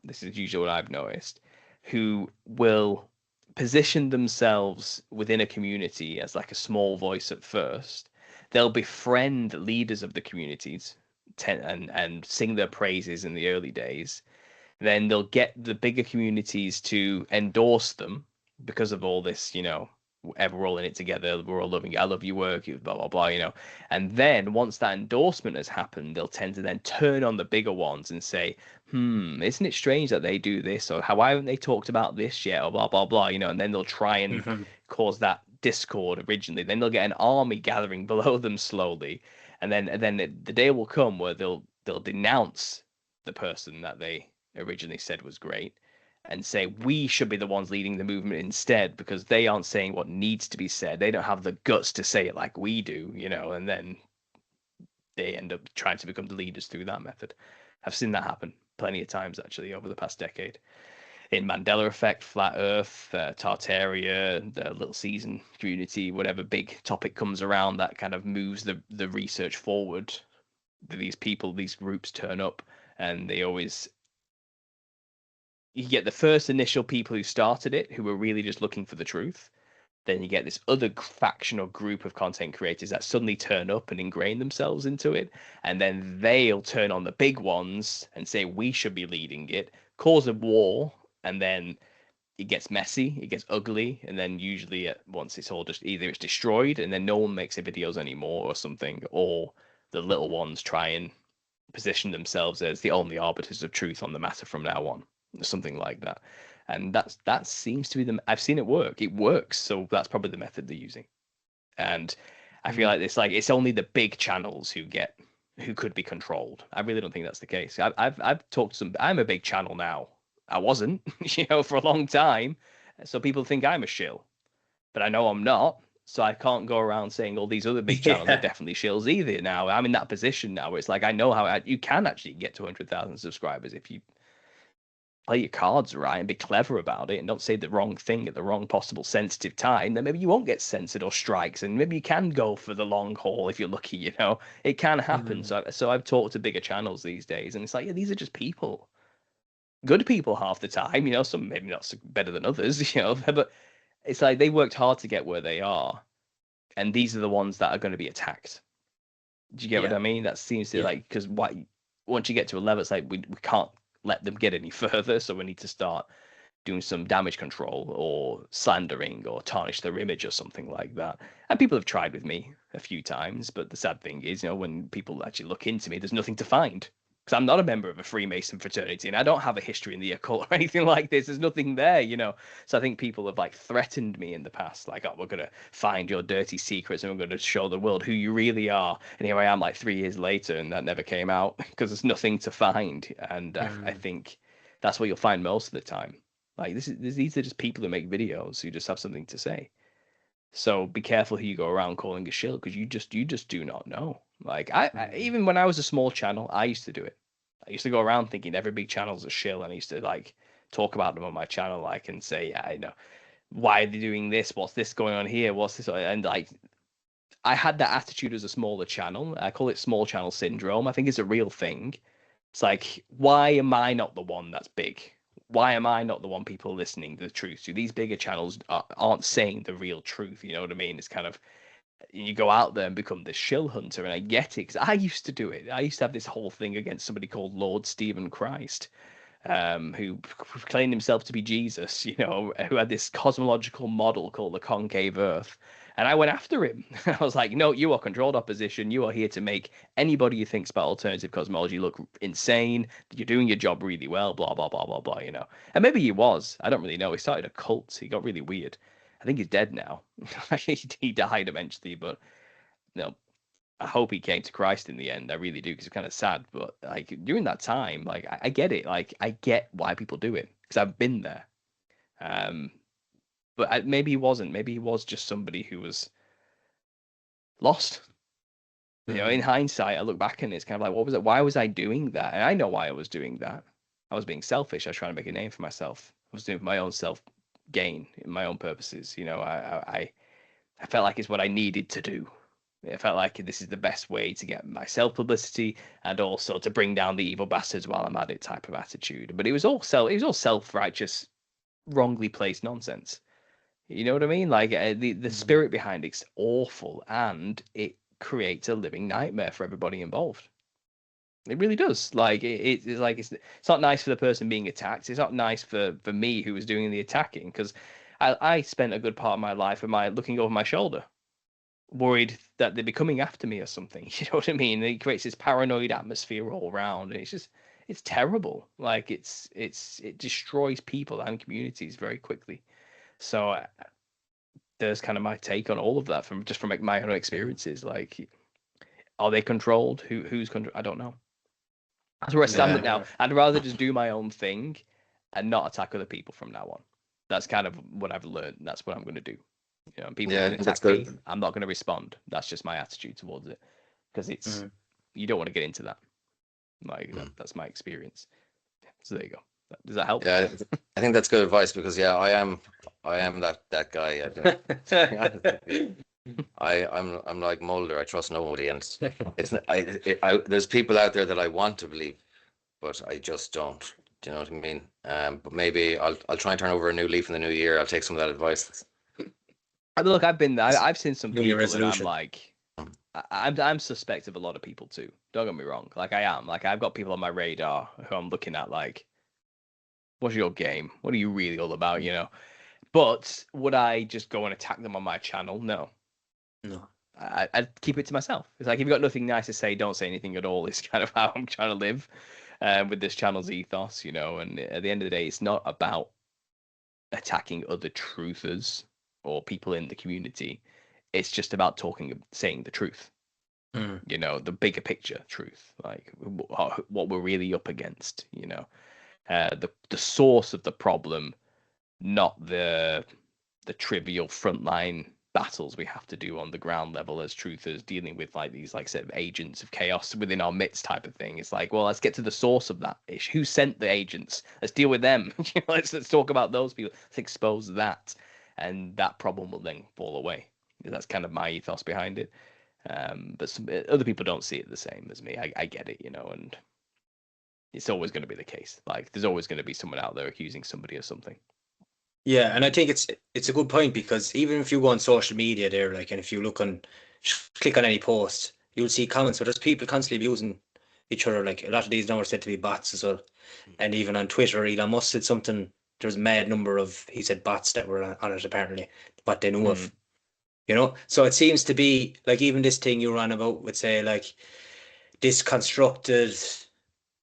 This is usually what I've noticed, who will position themselves within a community as like a small voice at first. They'll befriend leaders of the communities and sing their praises in the early days. Then they'll get the bigger communities to endorse them because of all this, we're all in it together. We're all loving it. I love your work, blah, blah, blah, And then once that endorsement has happened, they'll tend to then turn on the bigger ones and say, isn't it strange that they do this? Or why haven't they talked about this yet? Or blah, blah, blah, And then they'll try and cause that discord originally. Then they'll get an army gathering below them slowly. And then the day will come where they'll denounce the person that they originally said was great, and say we should be the ones leading the movement instead, because they aren't saying what needs to be said. They don't have the guts to say it like we do, and then they end up trying to become the leaders through that method. I've seen that happen plenty of times, actually, over the past decade. In Mandela Effect, Flat Earth, Tartaria, the Little Season community, whatever big topic comes around that kind of moves the research forward, these groups turn up, and they always... You get the first initial people who started it, who were really just looking for the truth. Then you get this other faction or group of content creators that suddenly turn up and ingrain themselves into it. And then they'll turn on the big ones and say, we should be leading it, cause a war. And then it gets messy, it gets ugly. And then usually once it's all just either it's destroyed and then no one makes the videos anymore or something, or the little ones try and position themselves as the only arbiters of truth on the matter from now on. something like that. And that seems to be I've seen it work. It works, so that's probably the method they're using. And I feel like it's only the big channels who could be controlled. I really don't think that's the case. I've talked to some. I'm a big channel now. I wasn't, for a long time. So people think I'm a shill, but I know I'm not. So I can't go around saying all these other big channels are definitely shills either. Now I'm in that position now where it's like I know how you can actually get to 100,000 subscribers if you play your cards right and be clever about it and don't say the wrong thing at the wrong possible sensitive time. Then maybe you won't get censored or strikes, and maybe you can go for the long haul if you're lucky. It can happen. So I've talked to bigger channels these days, and it's like, yeah, these are just people, good people half the time. Some maybe not so better than others. But it's like they worked hard to get where they are, and these are the ones that are going to be attacked. Do you get what I mean? That seems to because once you get to a level, it's like we can't let them get any further, so we need to start doing some damage control or slandering or tarnish their image or something like that. And people have tried with me a few times, but the sad thing is, when people actually look into me, there's nothing to find. Because I'm not a member of a Freemason fraternity, and I don't have a history in the occult or anything like this. There's nothing there, So I think people have threatened me in the past, like, oh, we're gonna find your dirty secrets and we're gonna show the world who you really are. And here I am, 3 years later, and that never came out because there's nothing to find. And I think that's what you'll find most of the time. These are just people who make videos who just have something to say. So be careful who you go around calling a shill, because you just do not know. I even when I was a small channel, I used to do it. I used to go around thinking every big channel's a shill, and I used to talk about them on my channel, and say, I know, why are they doing this? What's this going on here? What's this? And I had that attitude as a smaller channel. I call it small channel syndrome. I think it's a real thing. It's like, why am I not the one that's big? Why am I not the one people are listening to the truth to? These bigger channels aren't saying the real truth. You know what I mean? It's kind of, you go out there and become the shill hunter, and I get it, because I used to do it. I used to have this whole thing against somebody called Lord Stephen Christ, who claimed himself to be Jesus, who had this cosmological model called the concave Earth. And I went after him. I was like, no, you are controlled opposition. You are here to make anybody who thinks about alternative cosmology look insane. You're doing your job really well, blah, blah, blah, blah, blah, And maybe he was. I don't really know. He started a cult. He got really weird. I think he's dead now. He died eventually, but I hope he came to Christ in the end. I really do, because it's kind of sad. But during that time, I get it. I get why people do it, because I've been there. But maybe he wasn't. Maybe he was just somebody who was lost. In hindsight, I look back and it's kind of like, what was it? Why was I doing that? And I know why I was doing that. I was being selfish. I was trying to make a name for myself. I was doing it for my own self gain, in my own purposes. I felt like it's what I needed to do. It felt like this is the best way to get myself publicity and also to bring down the evil bastards while I'm at it, type of attitude. But it was all self-righteous, wrongly placed nonsense. You know what I mean? The spirit behind it's awful, and it creates a living nightmare for everybody involved. It really does. It's not nice for the person being attacked. It's not nice for me who was doing the attacking, because I spent a good part of my life looking over my shoulder, worried that they'd be coming after me or something. You know what I mean? It creates this paranoid atmosphere all around, and it's terrible. It destroys people and communities very quickly. So there's kind of my take on all of that from my own experiences. Are they controlled? Who's controlled? I don't know. That's where I stand now. I'd rather just do my own thing and not attack other people from now on. That's kind of what I've learned. And that's what I'm going to do. People can attack me. I'm not going to respond. That's just my attitude towards it, because it's you don't want to get into that. That's my experience. So there you go. Does that help? Yeah, I think that's good advice, because I am that guy. I'm like Mulder. I trust nobody, and there's people out there that I want to believe, but I just don't. Do you know what I mean? But maybe I'll try and turn over a new leaf in the new year. I'll take some of that advice. Look, I've been there. I've seen some people resolution. And I'm suspect of a lot of people too. Don't get me wrong. I am. I've got people on my radar who I'm looking at what's your game? What are you really all about? But would I just go and attack them on my channel? No. I'd keep it to myself. It's like, if you've got nothing nice to say, don't say anything at all. It's kind of how I'm trying to live. with this channel's ethos, you know. And at the end of the day, it's not about attacking other truthers or people in the community. It's just about saying the truth. You know, the bigger picture truth, like what we're really up against. You know, the source of the problem, not the trivial frontline battles we have to do on the ground level as truthers, dealing with like these, like I said, agents of chaos within our midst type of thing. It's like, well, let's get to the source of that issue. Who sent the agents? Let's deal with them. let's talk about those people. Let's expose that, and that problem will then fall away. That's kind of my ethos behind it. But other people don't see it the same as me. I get it, you know, and it's always going to be the case. Like, there's always going to be someone out there accusing somebody of something. Yeah, and I think it's a good point, because even if you go on social media there, like, and if you click on any post, you'll see comments where there's people constantly abusing each other. Like, a lot of these now are said to be bots as well. And even on Twitter, Elon Musk said something. There's a mad number of, he said, bots that were on it apparently, what they knew of. You know, so it seems to be like, even this thing you were on about would say, like, this constructed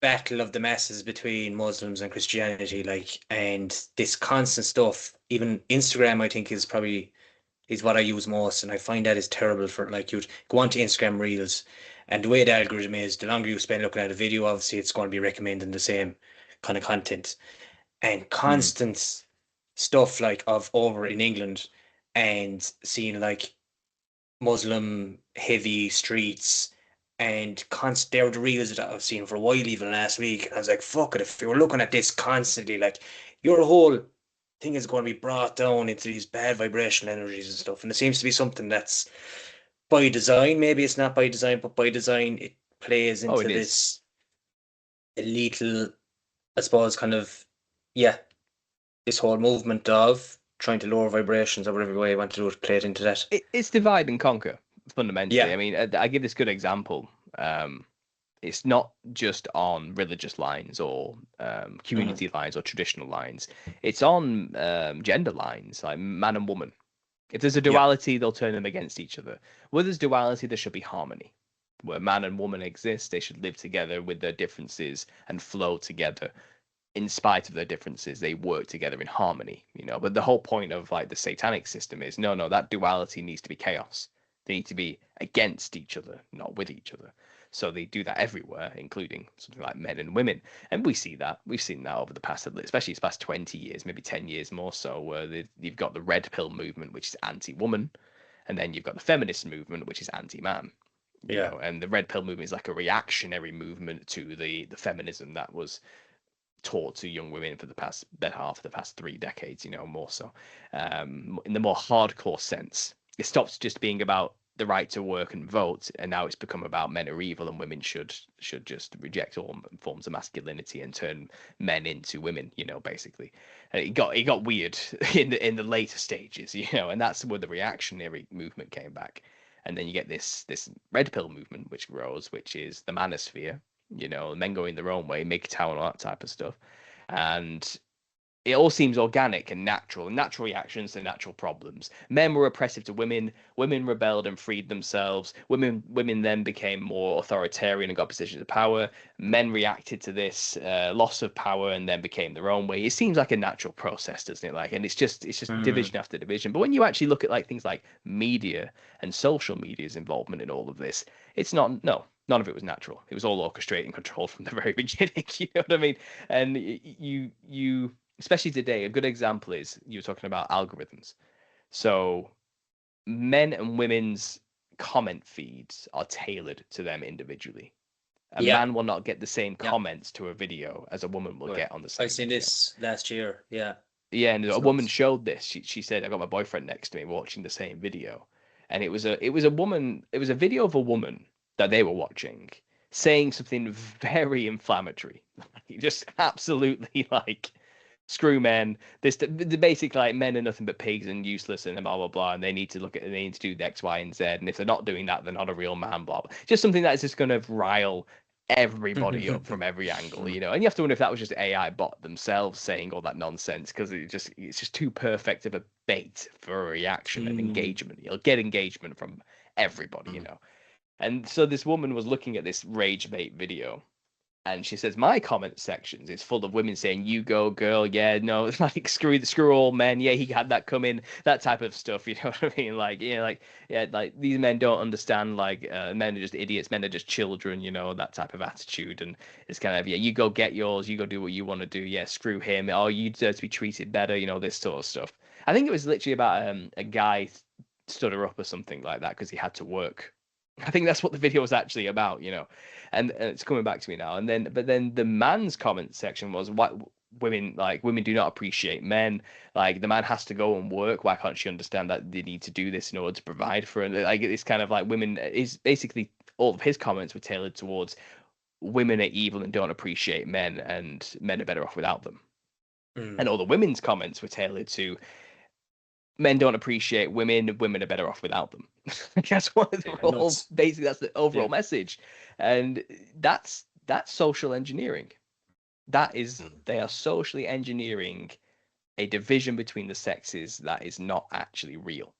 battle of the masses between Muslims and Christianity, like, and this constant stuff. Even Instagram, I think, is what I use most, and I find that is terrible. For, like, you'd go onto Instagram Reels, and the way the algorithm is, the longer you spend looking at a video, obviously it's going to be recommending the same kind of content, and constant stuff like of over in England, and seeing like Muslim heavy streets, and they were the reels that I've seen for a while, even last week. And I was like, fuck it, if you were looking at this constantly, like, your whole thing is going to be brought down into these bad vibrational energies and stuff. And it seems to be something that's by design. Maybe it's not by design, but by design it plays into this elite, I suppose, kind of, yeah, this whole movement of trying to lower vibrations, or whatever way you want to do it, play it into that. It's divide and conquer, fundamentally. Yeah. I mean, I give this good example. It's not just on religious lines or community lines or traditional lines. It's on gender lines, like man and woman. If there's a duality, they'll turn them against each other. Where there's duality, there should be harmony. Where man and woman exist, they should live together with their differences and flow together. In spite of their differences, they work together in harmony, you know. But the whole point of like the satanic system is no, that duality needs to be chaos. They need to be against each other, not with each other. So they do that everywhere, including something like men and women. And we see that. We've seen that over the past, especially the past 20 years, maybe 10 years more so, where you've got the red pill movement, which is anti-woman. And then you've got the feminist movement, which is anti-man. You know, and the red pill movement is like a reactionary movement to the feminism that was taught to young women for the past 3 decades, you know, more so. In the more hardcore sense, it stops just being about the right to work and vote, and now it's become about men are evil and women should just reject all forms of masculinity and turn men into women, you know, basically. And it got weird in the later stages, you know, and that's where the reactionary movement came back. And then you get this red pill movement which grows, which is the manosphere, you know, men going their own way, make a town, all that type of stuff. And it all seems organic and natural reactions to natural problems. Men were oppressive to women rebelled and freed themselves. Women then became more authoritarian and got positions of power. Men reacted to this loss of power and then became their own way. It seems like a natural process, doesn't it? Like, and it's just division after division. But when you actually look at like things like media and social media's involvement in all of this, it's not. No, none of it was natural. It was all orchestrated and controlled from the very beginning. You know what I mean? And you especially today, a good example is you were talking about algorithms. So men and women's comment feeds are tailored to them individually. A man will not get the same comments to a video as a woman will get on the same I've seen video. this last year. Yeah, and a woman showed this. She said, I got my boyfriend next to me watching the same video. And it was a video of a woman that they were watching saying something very inflammatory. Just absolutely like, screw men. The basic like men are nothing but pigs and useless and blah blah blah, and they need to do the X, Y, and Z. And if they're not doing that, they're not a real man. Blah blah. Just something that's just going to rile everybody up from every angle, you know. And you have to wonder if that was just AI bot themselves saying all that nonsense, because it's just too perfect of a bait for a reaction and engagement. You'll get engagement from everybody, you know. And so this woman was looking at this rage bait video, And she says, my comment sections is full of women saying, you go, girl, yeah, no, like screw all men, yeah, he had that coming, that type of stuff, you know what I mean? Like, like these men don't understand, like, men are just idiots, men are just children, you know, that type of attitude. And it's kind of, yeah, you go get yours, you go do what you want to do, yeah, screw him, oh, you deserve to be treated better, you know, this sort of stuff. I think it was literally about a guy stood her up or something like that because he had to work. I think that's what the video was actually about, you know, and it's coming back to me now. But then the man's comment section was, "What women do not appreciate men. Like the man has to go and work. Why can't she understand that they need to do this in order to provide for her?" Like it's kind of like women is basically all of his comments were tailored towards women are evil and don't appreciate men, and men are better off without them. And all the women's comments were tailored to men don't appreciate women, women are better off without them. That's one of the basically that's the overall message. And that's social engineering. That is they are socially engineering a division between the sexes that is not actually real.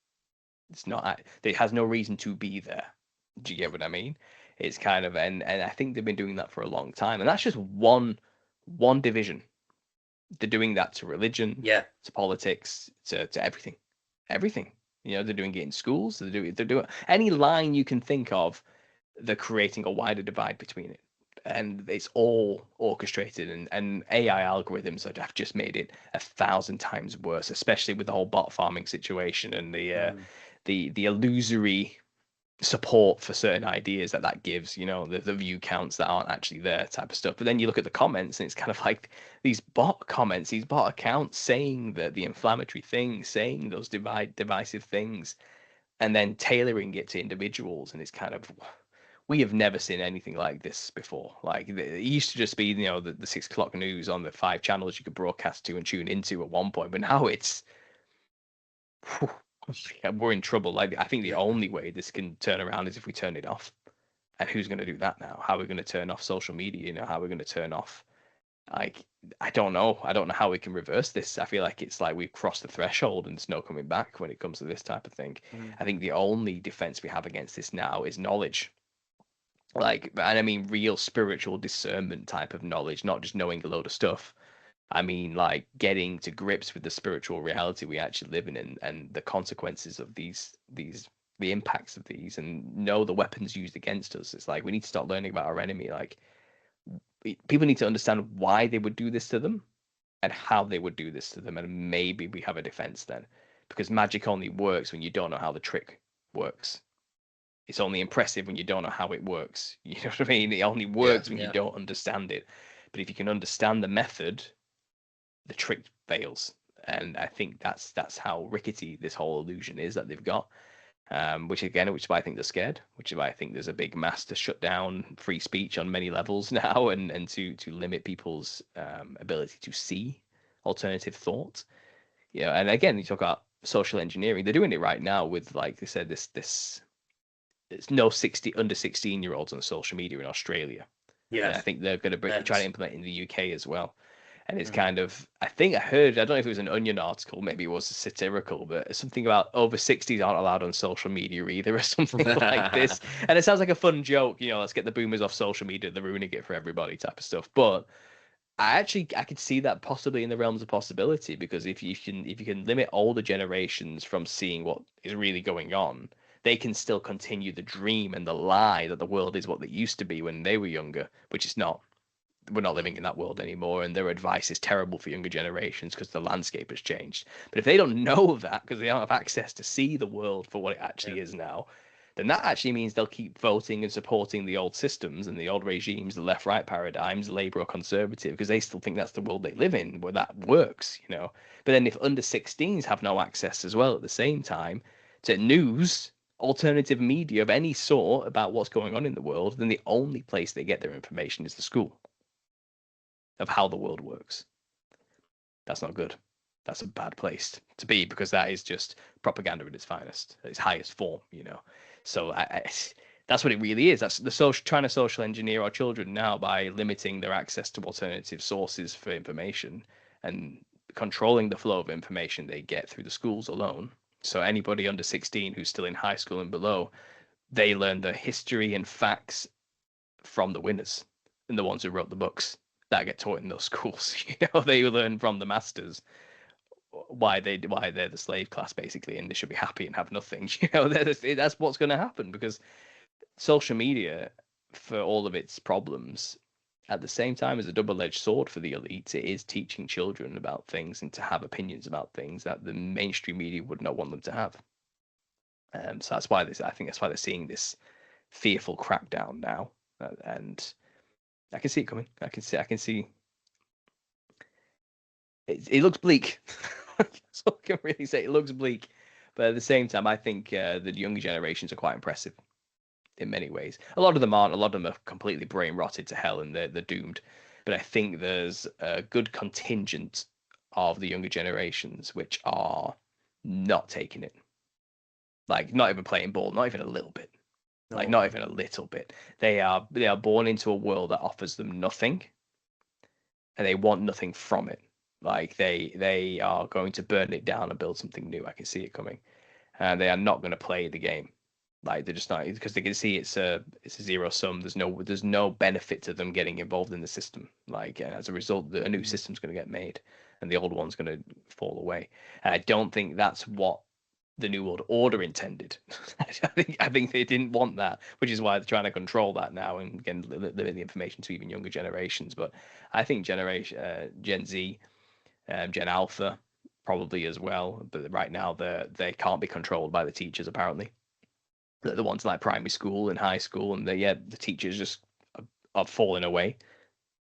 It's not it has no reason to be there. Do you get what I mean? It's kind of and I think they've been doing that for a long time. And that's just one division. They're doing that to religion, to politics, to everything. Everything. You know, they're doing it in schools, they're doing any line you can think of, they're creating a wider divide between it. And it's all orchestrated and AI algorithms that have just made it 1,000 times worse, especially with the whole bot farming situation and the illusory support for certain ideas that gives, you know, the view counts that aren't actually there type of stuff. But then you look at the comments and it's kind of like these bot comments, these bot accounts saying that the inflammatory things, saying those divisive things, and then tailoring it to individuals. And it's kind of, we have never seen anything like this before. Like it used to just be, you know, the 6 o'clock news on the 5 channels you could broadcast to and tune into at one point. But now it's, we're in trouble. Like I think the only way this can turn around is if we turn it off. And who's going to do that now? How are we going to turn off social media? You know, how are we going to turn off? Like, I don't know. I don't know how we can reverse this. I feel like it's like we've crossed the threshold and there's no coming back when it comes to this type of thing. I think the only defense we have against this now is knowledge. Like, and I mean real spiritual discernment type of knowledge, not just knowing a load of stuff. I mean, like getting to grips with the spiritual reality we actually live in and the consequences of the impacts of these and know the weapons used against us. It's like we need to start learning about our enemy. Like people need to understand why they would do this to them and how they would do this to them. And maybe we have a defense then, because magic only works when you don't know how the trick works. It's only impressive when you don't know how it works. You know what I mean? It only works when you don't understand it. But if you can understand the method, the trick fails. And I think that's how rickety this whole illusion is that they've got. Which is why I think they're scared, which is why I think there's a big mass to shut down free speech on many levels now and to limit people's ability to see alternative thought. Yeah, and again, you talk about social engineering. They're doing it right now with, like they said, this it's no under 16-year-olds on social media in Australia. Yeah, I think they're going to try to implement it in the UK as well. And it's kind of, I think I heard, I don't know if it was an Onion article, maybe it was satirical, but something about over 60s aren't allowed on social media either, or something like this. And it sounds like a fun joke, you know, let's get the boomers off social media, they're ruining it for everybody type of stuff. But I could see that possibly in the realms of possibility, because if you can limit older generations from seeing what is really going on, they can still continue the dream and the lie that the world is what it used to be when they were younger, which it's not. We're not living in that world anymore, and their advice is terrible for younger generations because the landscape has changed. But if they don't know that because they don't have access to see the world for what it actually is now, then that actually means they'll keep voting and supporting the old systems and the old regimes, the left-right paradigms, Labour or Conservative, because they still think that's the world they live in, where that works, you know. But then if under 16s have no access as well at the same time to news, alternative media of any sort about what's going on in the world, then the only place they get their information is the school. Of how the world works. That's not good. That's a bad place to be, because that is just propaganda at its finest, at its highest form, you know. So that's what it really is. That's trying to social engineer our children now by limiting their access to alternative sources for information and controlling the flow of information they get through the schools alone. So anybody under 16 who's still in high school and below, they learn the history and facts from the winners. and the ones who wrote the books that get taught in those schools. They learn from the masters why they're the slave class basically, and they should be happy and have nothing. That's what's going to happen, because social media, for all of its problems, at the same time as a double-edged sword for the elites, it is teaching children about things and to have opinions about things that the mainstream media would not want them to have. So that's why I think that's why they're seeing this fearful crackdown now, and I can see it coming. I can see. It looks bleak. That's all I can really say. It looks bleak, but at the same time, I think the younger generations are quite impressive in many ways. A lot of them aren't. A lot of them are completely brain rotted to hell and they're doomed. But I think there's a good contingent of the younger generations which are not taking it. Like, not even playing ball, not even a little bit. Like, not even a little bit. They are born into a world that offers them nothing, and they want nothing from it. Like, they are going to burn it down and build something new. I can see it coming. And they are not going to play the game. Like, they're just not, because they can see it's a zero sum. There's no benefit to them getting involved in the system. Like, and as a result, a new system's going to get made, and the old one's going to fall away. And I don't think that's what the New World Order intended. I think they didn't want that, which is why they're trying to control that now and again limit the information to even younger generations. But I think Gen Z, Gen Alpha, probably as well. But right now they can't be controlled by the teachers apparently. The ones like primary school and high school, and the teachers just are falling away.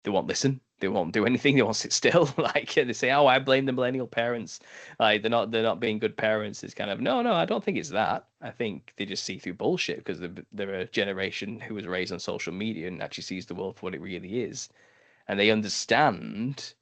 They won't listen. They won't do anything. They won't sit still. Like, they say, "Oh, I blame the millennial parents. Like, they're not being good parents." It's kind of no. I don't think it's that. I think they just see through bullshit because they're a generation who was raised on social media and actually sees the world for what it really is, and they understand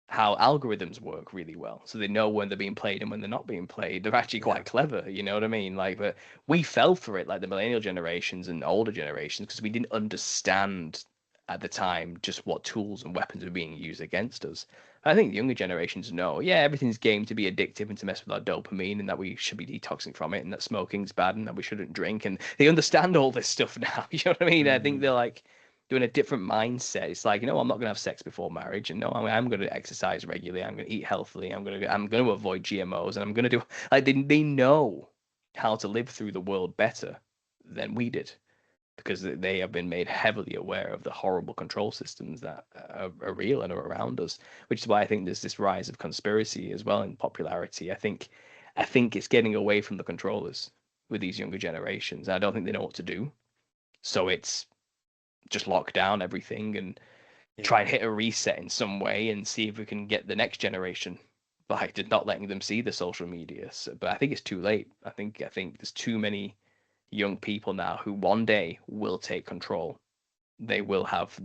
how algorithms work really well. So they know when they're being played and when they're not being played. They're actually quite clever, you know what I mean? Like, but we fell for it, like the millennial generations and older generations, because we didn't understand at the time just what tools and weapons were being used against us. I think the younger generations know, everything's game to be addictive and to mess with our dopamine, and that we should be detoxing from it, and that smoking's bad and that we shouldn't drink. And they understand all this stuff now. You know what I mean? I think they're like doing a different mindset. It's like, I'm not going to have sex before marriage, and I'm going to exercise regularly. I'm going to eat healthily. I'm going to avoid GMOs, and I'm going to do like they know how to live through the world better than we did, because they have been made heavily aware of the horrible control systems that are real and are around us, which is why I think there's this rise of conspiracy as well in popularity. I think it's getting away from the controllers with these younger generations. I don't think they know what to do. So it's just lock down everything and try and hit a reset in some way and see if we can get the next generation by just not letting them see the social media. So, but I think it's too late. I think there's too many young people now who one day will take control. They will have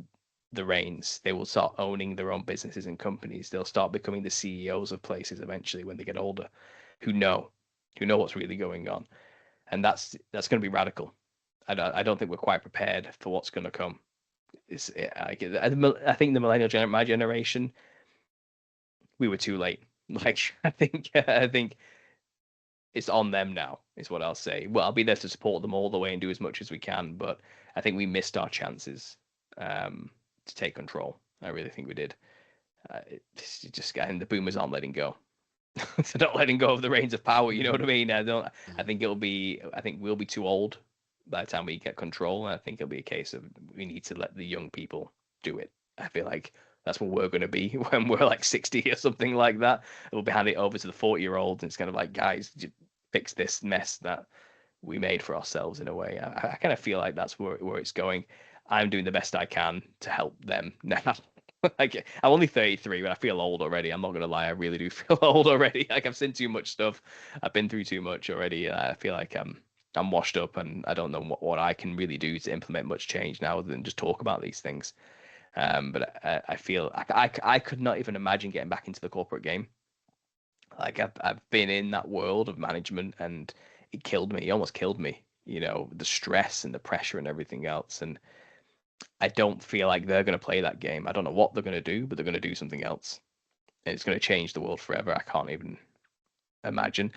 the reins. They will start owning their own businesses and companies. They'll start becoming the CEOs of places eventually when they get older, who know what's really going on. And that's going to be radical. I don't think we're quite prepared for what's going to come. I think the millennial my generation, we were too late. Like, I think it's on them now, is what I'll say. Well, I'll be there to support them all the way and do as much as we can, but I think we missed our chances to take control. I really think we did. And the boomers aren't letting go. They're not letting go of the reins of power. You know what I mean? I think we'll be too old by the time we get control. And I think it'll be a case of we need to let the young people do it. I feel like that's what we're going to be when we're like 60 or something like that. We'll be handing it over to the 40-year-olds, and it's kind of like, guys, fix this mess that we made for ourselves in a way. I kind of feel like that's where it's going. I'm doing the best I can to help them now. Like, I'm only 33, but I feel old already. I'm not gonna lie, I really do feel old already. Like, I've seen too much stuff. I've been through too much already. I feel like I'm washed up, and I don't know what I can really do to implement much change now other than just talk about these things. But I feel I could not even imagine getting back into the corporate game. Like, I've been in that world of management, and it killed me. It almost killed me. The stress and the pressure and everything else. And I don't feel like they're going to play that game. I don't know what they're going to do, but they're going to do something else. And it's going to change the world forever. I can't even imagine.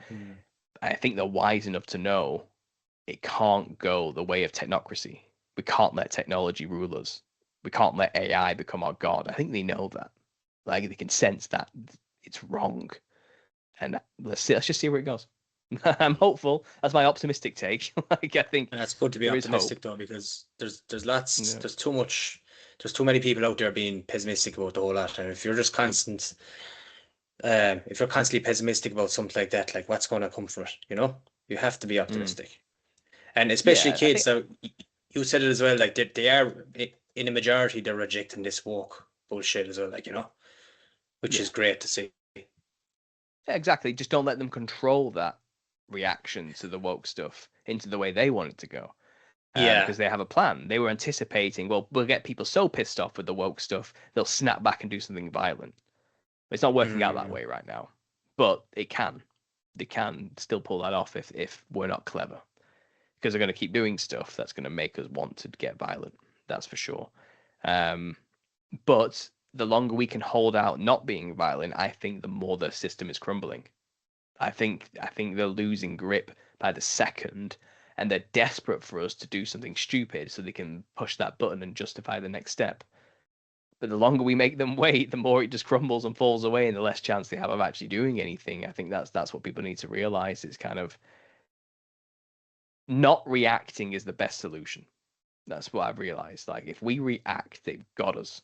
I think they're wise enough to know it can't go the way of technocracy. We can't let technology rule us. We can't let AI become our god. I think they know that. Like they can sense that it's wrong. And let's just see where it goes. I'm hopeful. That's my optimistic take. Like I think And that's good to be there is optimistic hope. though, because there's lots, Yeah. there's too many people out there being pessimistic about the whole lot. And if you're just if you're constantly pessimistic about something like that, like what's going to come from it, you have to be optimistic. And especially Yeah, I kids. think So you said it as well. Like they are in a majority, they're rejecting this woke bullshit as well. Like which yeah. is great to see. Yeah, exactly. Just don't let them control that reaction to the woke stuff into the way they want it to go. Yeah. Because they have a plan. They were anticipating, well, we'll get people so pissed off with the woke stuff, they'll snap back and do something violent. It's not working out that way right now, but it can. They can still pull that off if we're not clever, because they're going to keep doing stuff that's going to make us want to get violent. That's for sure. But the longer we can hold out not being violent, I think the more the system is crumbling. I think they're losing grip by the second, and they're desperate for us to do something stupid so they can push that button and justify the next step. But the longer we make them wait, the more it just crumbles and falls away, and the less chance they have of actually doing anything. I think that's what people need to realize. It's kind of not reacting is the best solution. That's what I've realized. Like if we react, they've got us.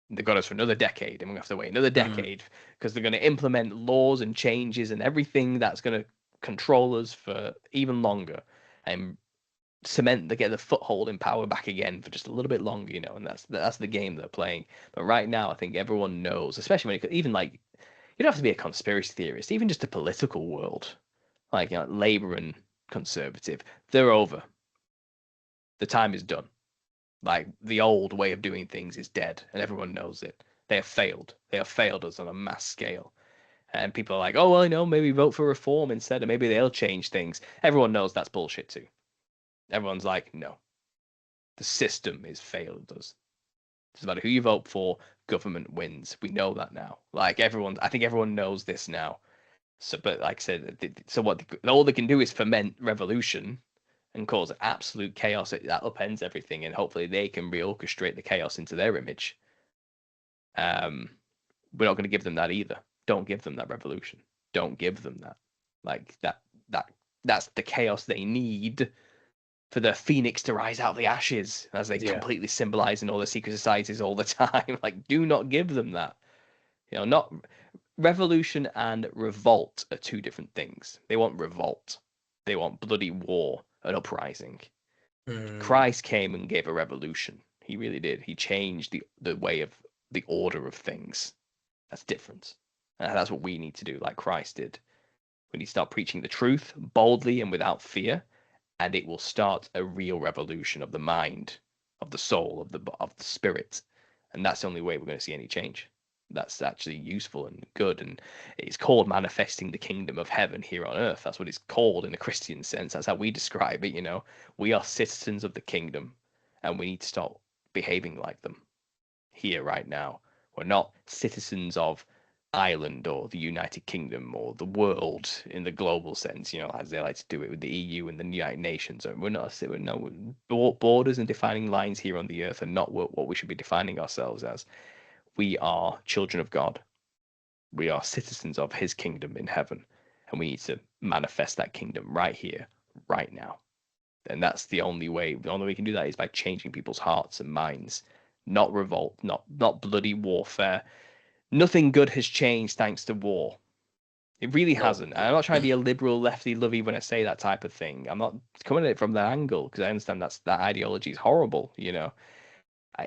They've got us for another decade, and we have to wait another decade because they're going to implement laws and changes and everything that's going to control us for even longer and cement get the foothold in power back again for just a little bit longer, and that's the game they're playing. But right now, I think everyone knows, especially when even like you don't have to be a conspiracy theorist, even just a political world, like Labour and Conservative, they're over. The time is done. Like the old way of doing things is dead, and everyone knows it. They have failed. They have failed us on a mass scale. And people are like, oh, well, maybe vote for reform instead, or maybe they'll change things. Everyone knows that's bullshit too. Everyone's like, no, the system is failed us. It doesn't matter who you vote for, government wins. We know that now. Like I think everyone knows this now. So, but like I said, so all they can do is foment revolution and cause absolute chaos. That upends everything, and hopefully they can reorchestrate the chaos into their image. We're not going to give them that either. Don't give them that revolution. Don't give them that. Like that's the chaos they need for the phoenix to rise out of the ashes, as they completely symbolize in all the secret societies all the time. Like, do not give them that. Not revolution and revolt are two different things. They want revolt. They want bloody war, an uprising. Christ came and gave a revolution. He really did. He changed the way of the order of things. That's different. And that's what we need to do, like Christ did. We need to start preaching the truth boldly and without fear, and it will start a real revolution of the mind, of the soul, of the spirit. And that's the only way we're going to see any change. That's actually useful and good, and it's called manifesting the kingdom of heaven here on earth. That's what it's called in a Christian sense. That's how we describe it. We are citizens of the kingdom, and we need to start behaving like them here right now. We're not citizens of Ireland or the United Kingdom or the world in the global sense, as they like to do it with the EU and the United Nations. We're not. Borders and defining lines here on the earth are not what we should be defining ourselves as. We are children of God. We are citizens of his kingdom in heaven, and we need to manifest that kingdom right here, right now. And that's the only way. The only way we can do that is by changing people's hearts and minds, not revolt, not bloody warfare. Nothing good has changed thanks to war. It really hasn't. I'm not trying to be a liberal, lefty, lovey when I say that type of thing. I'm not coming at it from that angle because I understand that ideology is horrible.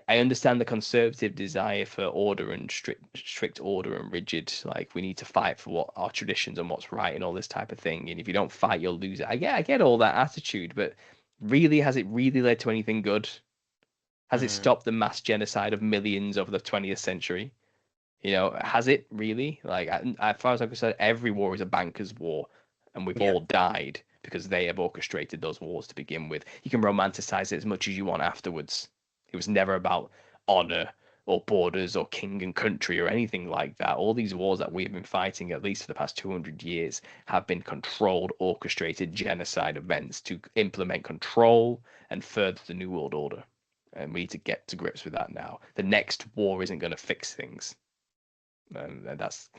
I understand the conservative desire for order and strict order and rigid. Like we need to fight for what our traditions and what's right and all this type of thing. And if you don't fight, you'll lose it. I get all that attitude, but really, has it really led to anything good? Has it stopped the mass genocide of millions over the 20th century? Has it really? Like, as far as I'm concerned, every war is a banker's war, and we've all died because they have orchestrated those wars to begin with. You can romanticize it as much as you want afterwards. It was never about honor or borders or king and country or anything like that. All these wars that we've been fighting, at least for the past 200 years, have been controlled, orchestrated genocide events to implement control and further the New World Order. and we need to get to grips with that now. The next war isn't going to fix things, and that's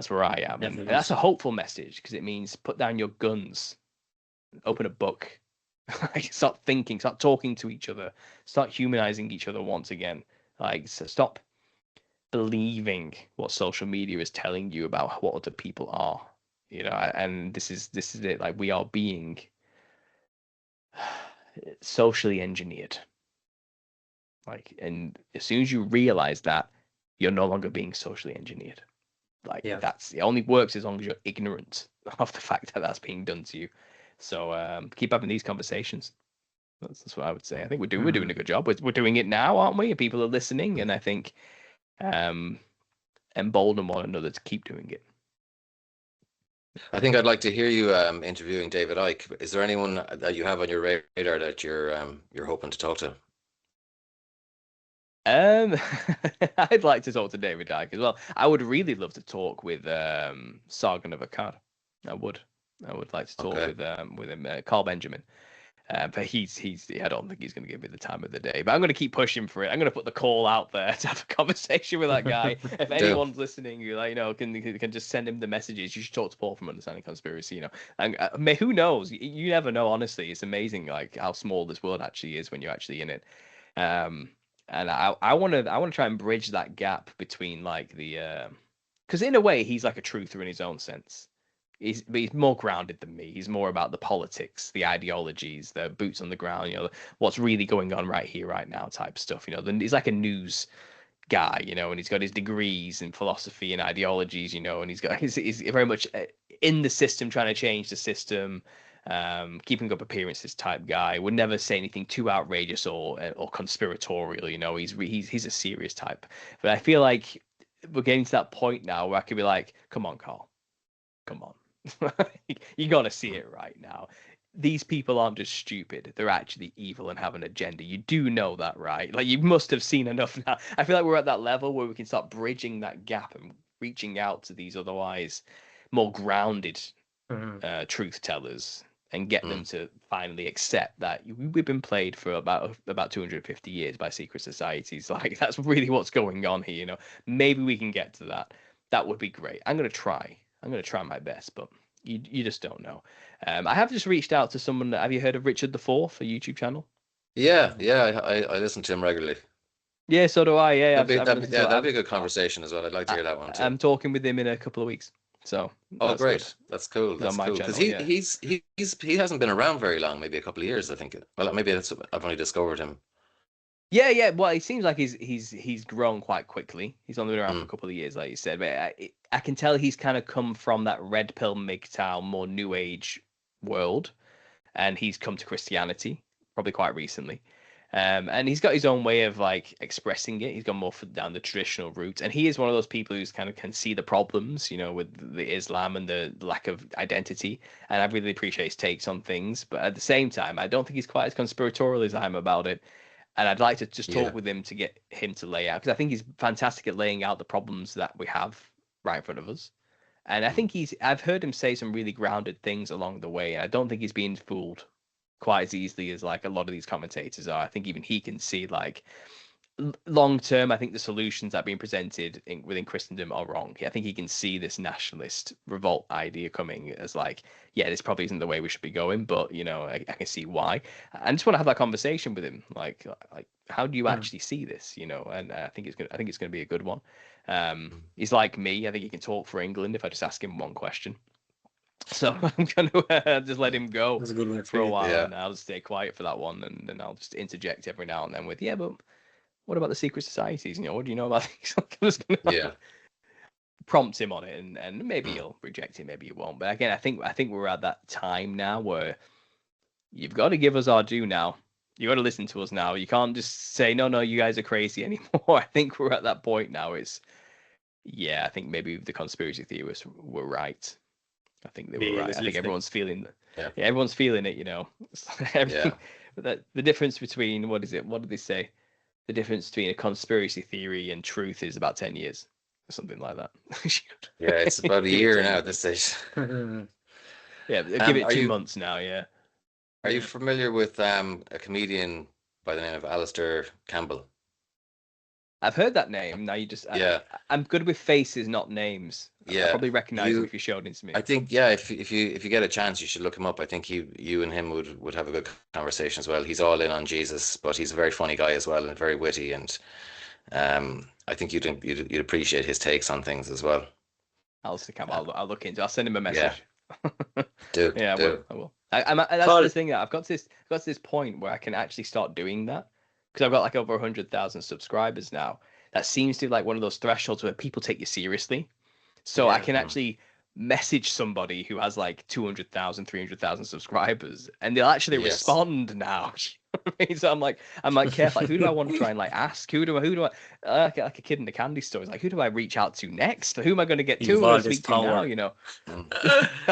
where I am. And that's a hopeful message, because it means put down your guns, open a book, start thinking, start talking to each other, start humanizing each other once again. Like, so stop believing what social media is telling you about what other people are. You know, and this is it. Like, we are being socially engineered. Like, and as soon as you realize that, you're no longer being socially engineered. Like, that's, it only works as long as you're ignorant of the fact that that's being done to you. So keep having these conversations. That's what I would say. I think we're doing a good job. We're doing it now, aren't we? And people are listening, and I think embolden one another to keep doing it. I think I'd like to hear you interviewing David Icke. Is there anyone that you have on your radar that you're hoping to talk to? I'd like to talk to David Icke as well. I would really love to talk with Sargon of Akkad. I would like to talk with him, Carl Benjamin. But I don't think he's going to give me the time of the day. But I'm going to keep pushing for it. I'm going to put the call out there to have a conversation with that guy. If anyone's listening, you can just send him the messages. You should talk to Paul from Understanding Conspiracy. And who knows? You never know. Honestly, it's amazing like how small this world actually is when you're actually in it. And I want to try and bridge that gap between like the because in a way he's like a truther in his own sense. He's more grounded than me. He's more about the politics, the ideologies, the boots on the ground, what's really going on right here, right now type stuff. He's like a news guy, and he's got his degrees in philosophy and ideologies, and he's very much in the system, trying to change the system, keeping up appearances type guy. Would never say anything too outrageous or conspiratorial. He's a serious type. But I feel like we're getting to that point now where I could be like, come on, Carl, come on. You gotta see it right now. These people aren't just stupid, they're actually evil and have an agenda. You do know that, right? Like, you must have seen enough now. I feel like we're at that level where we can start bridging that gap and reaching out to these otherwise more grounded truth tellers and get them to finally accept that we've been played for about 250 years by secret societies. Like, that's really what's going on here. Maybe we can get to that. That would be great. I'm gonna try my best, but you just don't know. I have just reached out to someone. Have you heard of Richard the Fourth, a YouTube channel? Yeah, I listen to him regularly. Yeah, so do I. Yeah, that'd be a good conversation as well. I'd like to hear that one too. I'm talking with him in a couple of weeks. So great, good. That's cool. That's cool because he hasn't been around very long. Maybe a couple of years, I think. Well, maybe I've only discovered him. Yeah. Well, it seems like he's grown quite quickly. He's only been around for a couple of years, like you said. But I can tell he's kind of come from that red pill MGTOW, more new age world, and he's come to Christianity probably quite recently. And he's got his own way of like expressing it. He's gone more down the traditional route, and he is one of those people who's kind of can see the problems, with the Islam and the lack of identity. And I really appreciate his takes on things, but at the same time, I don't think he's quite as conspiratorial as I am about it. And I'd like to just talk with him to get him to lay out, because I think he's fantastic at laying out the problems that we have right in front of us. And I think I've heard him say some really grounded things along the way. And I don't think he's being fooled quite as easily as like a lot of these commentators are. I think even he can see like long term, I think the solutions that are being presented within Christendom are wrong. I think he can see this nationalist revolt idea coming as like, yeah, this probably isn't the way we should be going, but I can see why. I just want to have that conversation with him. Like how do you actually see this? And I think it's gonna be a good one. He's like me. I think he can talk for England if I just ask him one question. So I'm going to just let him go for a while, and I'll just stay quiet for that one, and then I'll just interject every now and then with, but what about the secret societies? What do you know about these? I'm just gonna prompt him on it, and maybe he'll reject it, maybe he won't. But again, I think we're at that time now where you've got to give us our due now. You got to listen to us now. You can't just say no, you guys are crazy anymore. I think we're at that point now. I think maybe the conspiracy theorists were right. I think they were right. I think everyone's feeling everyone's feeling it. The difference between what is it? What did they say? The difference between a conspiracy theory and truth is about 10 years, or something like that. It's about a year now at this stage. Give it 2 months now. Yeah. Are you familiar with a comedian by the name of Alistair Campbell. I've heard that name. Now you just Yeah. I'm good with faces, not names. I Yeah. probably recognize him if you showed it to me. I think, yeah, if you get a chance, you should look him up. I think you and him would have a good conversation as well. He's all in on Jesus, but he's a very funny guy as well and very witty, and I think you'd appreciate his takes on things as well. I'll look into. I'll send him a message. Yeah, I will. That's the thing that I've got to this point where I can actually start doing that, because I've got like over 100,000 subscribers now. That seems to be like one of those thresholds where people take you seriously. So I can actually message somebody who has like 200,000, 300,000 subscribers, and they'll actually respond now. So I'm like careful. Like, who do I want to try and like ask? Who do I like a kid in the candy store? It's like, who do I reach out to next? Who am I going to get to speak to now? You know,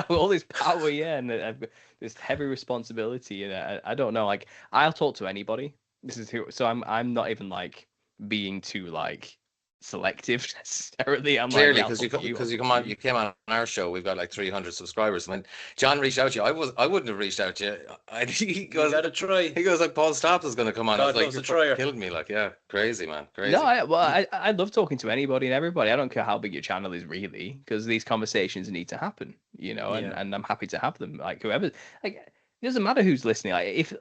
all this power, and I've got this heavy responsibility, and I don't know. Like, I'll talk to anybody. This is who. So I'm not even like being too like selective necessarily. I'm clearly, because you came on our show. We've got like 300 subscribers. When John reached out to you, I wouldn't have reached out to you. He goes, you gotta try. He goes like, Paul Stobbs is going to come on. I was like, you killed me. Like, yeah, crazy, man, crazy. No, I love talking to anybody and everybody. I don't care how big your channel is, really, because these conversations need to happen, you know, and I'm happy to have them. Like, whoever, like, it doesn't matter who's listening. Like, if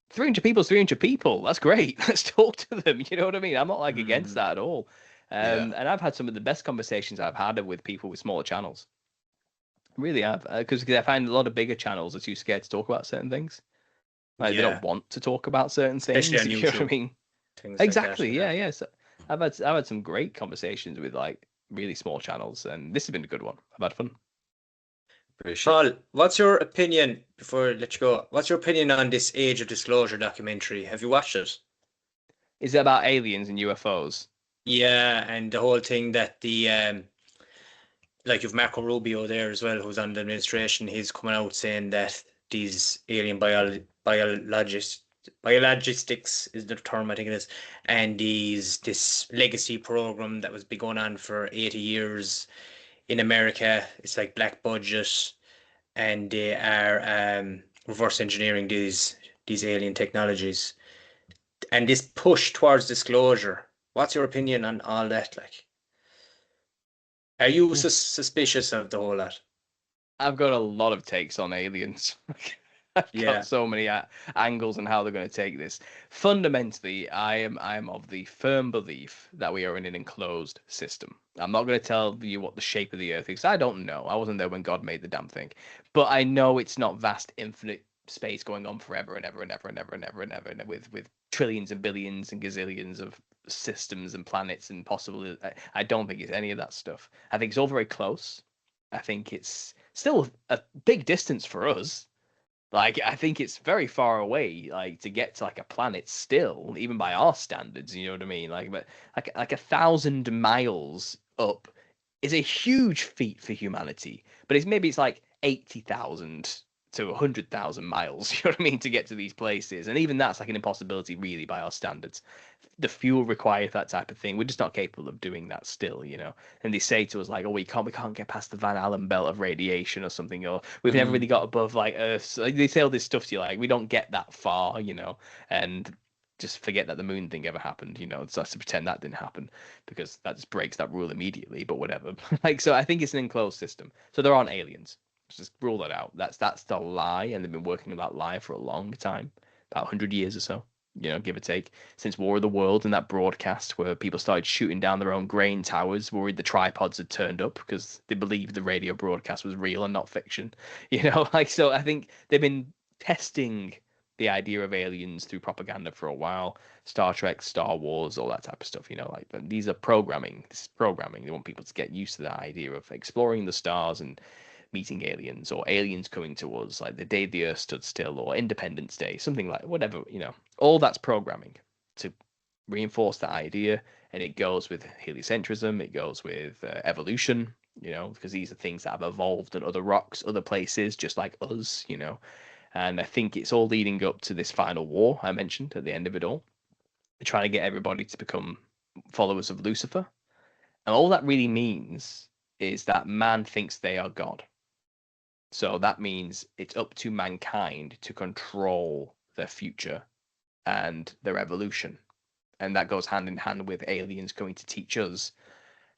300 people's 300 people, that's great. Let's talk to them. You know what I mean? I'm not like against that at all. And I've had some of the best conversations I've had with people with smaller channels. Really have, because I find a lot of bigger channels are too scared to talk about certain things. Like, they don't want to talk about certain things. Especially on you know YouTube. what I mean? Exactly. Like yeah. So I've had some great conversations with like really small channels, and this has been a good one. I've had fun. Paul, what's your opinion, before I let you go, what's your opinion on this Age of Disclosure documentary? Have you watched it? Is it about aliens and UFOs? Yeah, and the whole thing that the like you've Marco Rubio there as well, who's on the administration. He's coming out saying that these alien biologistics is the term, I think it is, and this legacy program that was been going on for 80 years in America. It's like black budget, and they are reverse engineering these alien technologies, and this push towards disclosure. What's your opinion on all that? Like, are you suspicious of the whole lot? I've got a lot of takes on aliens. I've got so many angles on how they're going to take this. Fundamentally, I am of the firm belief that we are in an enclosed system. I'm not going to tell you what the shape of the Earth is. I don't know. I wasn't there when God made the damn thing. But I know it's not vast, infinite space going on forever and ever and ever and ever and ever and ever, and with trillions and billions and gazillions of systems and planets and possibly. I don't think it's any of that stuff. I think it's all very close. I think it's still a big distance for us. Like, I think it's very far away, like, to get to like a planet still, even by our standards, you know what I mean? Like, but like 1,000 miles up is a huge feat for humanity. But it's like 80,000 to 100,000 miles, you know what I mean, to get to these places. And even that's like an impossibility, really, by our standards. The fuel required for that type of thing, we're just not capable of doing that still, you know. And they say to us like, oh, we can't get past the Van Allen belt of radiation or something, or we've never really got above like Earth. So, like, they say all this stuff to you, like, we don't get that far, you know, and just forget that the moon thing ever happened, you know. So to pretend that didn't happen, because that just breaks that rule immediately. But whatever. Like, so I think it's an enclosed system. So there aren't aliens. Just rule that out. That's the lie, and they've been working on that lie for a long time, about 100 years or so, you know, give or take, since War of the Worlds and that broadcast where people started shooting down their own grain towers, worried the tripods had turned up because they believed the radio broadcast was real and not fiction, you know. Like, so I think they've been testing the idea of aliens through propaganda for a while. Star Trek, Star Wars, all that type of stuff, you know. Like, these are programming. This is programming. They want people to get used to the idea of exploring the stars and meeting aliens, or aliens coming to us, like the day the Earth stood still, or Independence Day, something like whatever, you know. All that's programming to reinforce that idea, and it goes with heliocentrism, it goes with evolution, you know, because these are things that have evolved in other rocks, other places, just like us, you know. And I think it's all leading up to this final war I mentioned at the end of it all. They're trying to get everybody to become followers of Lucifer, and all that really means is that man thinks they are God. So that means it's up to mankind to control their future and their evolution. And that goes hand in hand with aliens coming to teach us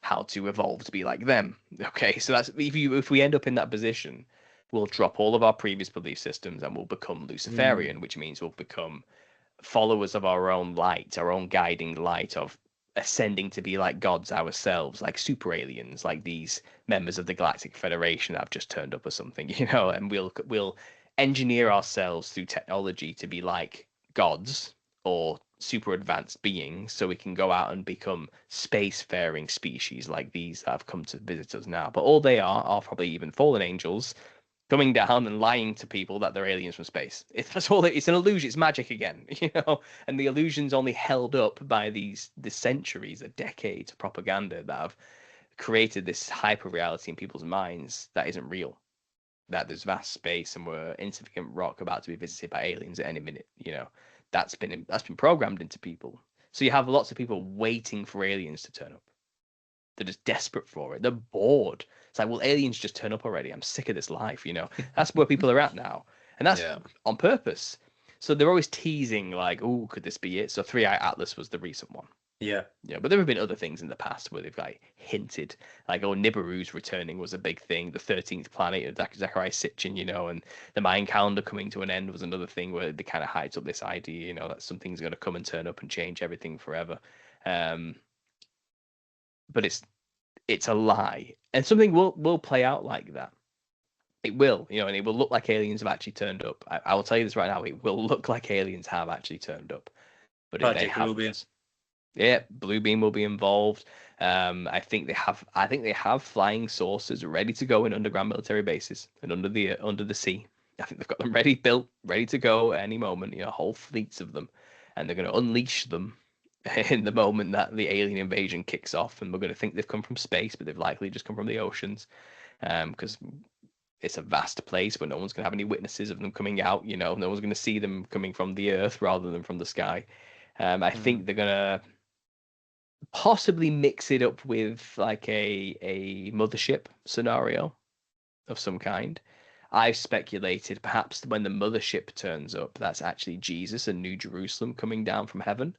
how to evolve to be like them. Okay, so that's if we end up in that position, we'll drop all of our previous belief systems and we'll become Luciferian, which means we'll become followers of our own light, our own guiding light of ascending to be like gods ourselves, like super aliens, like these members of the Galactic Federation that have just turned up or something, and we'll engineer ourselves through technology to be like gods or super advanced beings so we can go out and become spacefaring species like these that have come to visit us now. But all they are probably even fallen angels coming down and lying to people that they're aliens from space. That's all. It's an illusion. It's magic again, And the illusion's only held up by the centuries, the decades of propaganda that have created this hyper reality in people's minds that isn't real. That there's vast space and we're insignificant rock about to be visited by aliens at any minute. That's been programmed into people. So you have lots of people waiting for aliens to turn up. They're just desperate for it. They're bored. It's like, well, aliens just turn up already. I'm sick of this life, That's where people are at now. And that's on purpose. So they're always teasing, like, oh, could this be it? So 3-Eye Atlas was the recent one. Yeah. Yeah, but there have been other things in the past where they've like hinted, like, oh, Nibiru's returning was a big thing. The 13th planet of Zachariah Sitchin, and the Mayan calendar coming to an end was another thing where they kind of hyped up this idea, that something's going to come and turn up and change everything forever. But it's a lie, and something will play out like that. It will, and it will look like aliens have actually turned up. I will tell you this right now: it will look like aliens have actually turned up. But if they haven't, yeah, Bluebeam will be involved. I think they have flying saucers ready to go in underground military bases and under the sea. I think they've got them built, ready to go at any moment. Whole fleets of them, and they're going to unleash them in the moment that the alien invasion kicks off, and we're going to think they've come from space, but they've likely just come from the oceans, because it's a vast place where no one's going to have any witnesses of them coming out. No one's going to see them coming from the earth rather than from the sky. I think they're going to possibly mix it up with like a mothership scenario of some kind. I've speculated perhaps when the mothership turns up, that's actually Jesus and New Jerusalem coming down from heaven.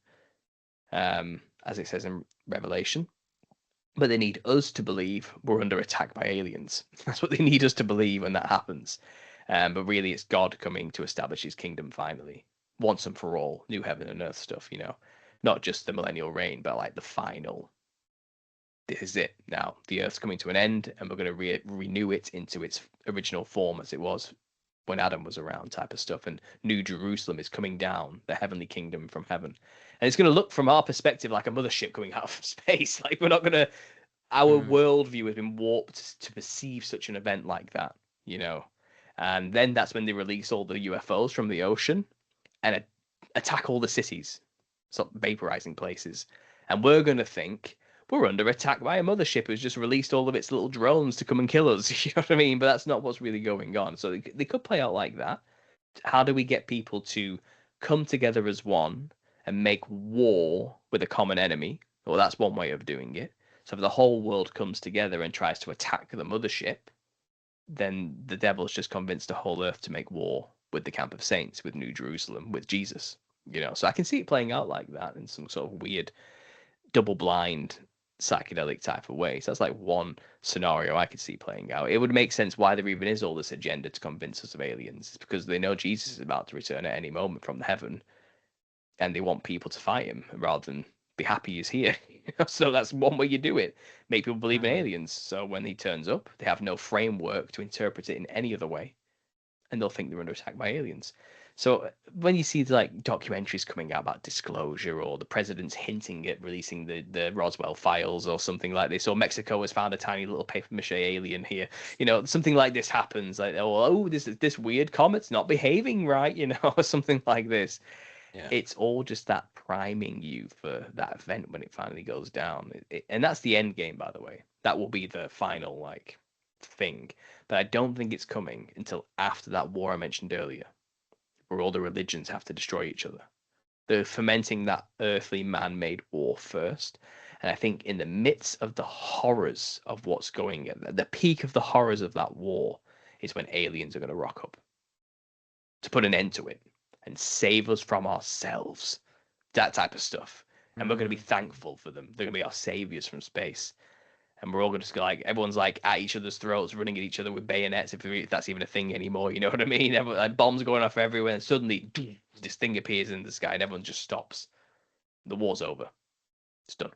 As it says in Revelation, but they need us to believe we're under attack by aliens. That's what they need us to believe when that happens. But really, it's God coming to establish his kingdom finally, once and for all, new heaven and earth stuff, not just the millennial reign, but like the final. This is it now. The earth's coming to an end, and we're going to renew it into its original form as it was when Adam was around, type of stuff. And New Jerusalem is coming down, the heavenly kingdom from heaven. And it's going to look from our perspective like a mothership coming out of space. Like we're not going to, our worldview has been warped to perceive such an event like that, And then that's when they release all the UFOs from the ocean and attack all the cities, stop vaporizing places. And we're going to think we're under attack by a mothership who's just released all of its little drones to come and kill us. You know what I mean? But that's not what's really going on. So they could play out like that. How do we get people to come together as one and make war with a common enemy? Well, that's one way of doing it. So if the whole world comes together and tries to attack the mothership, then the devil's just convinced the whole earth to make war with the camp of saints, with New Jerusalem, with Jesus. So I can see it playing out like that in some sort of weird, double-blind, psychedelic type of way. So that's like one scenario I could see playing out. It would make sense why there even is all this agenda to convince us of aliens. It's because they know Jesus is about to return at any moment from heaven, and they want people to fight him rather than be happy he's here. So that's one way you do it. Make people believe in aliens. So when he turns up, they have no framework to interpret it in any other way, and they'll think they're under attack by aliens. So when you see like documentaries coming out about disclosure, or the president's hinting at releasing the Roswell files or something like this, or Mexico has found a tiny little paper mache alien here, something like this happens, like, this weird comet's not behaving right, or something like this. Yeah. It's all just that priming you for that event when it finally goes down. And that's the end game, by the way. That will be the final like thing. But I don't think it's coming until after that war I mentioned earlier, where all the religions have to destroy each other. They're fomenting that earthly man-made war first. And I think in the midst of the horrors of what's going on, the peak of the horrors of that war is when aliens are going to rock up to put an end to it. and save us from ourselves. That type of stuff. And we're going to be thankful for them. They're going to be our saviors from space. And we're all going to like, everyone's like at each other's throats, running at each other with bayonets, if that's even a thing anymore. You know what I mean? Like, bombs going off everywhere, and suddenly this thing appears in the sky, and everyone just stops. The war's over. It's done.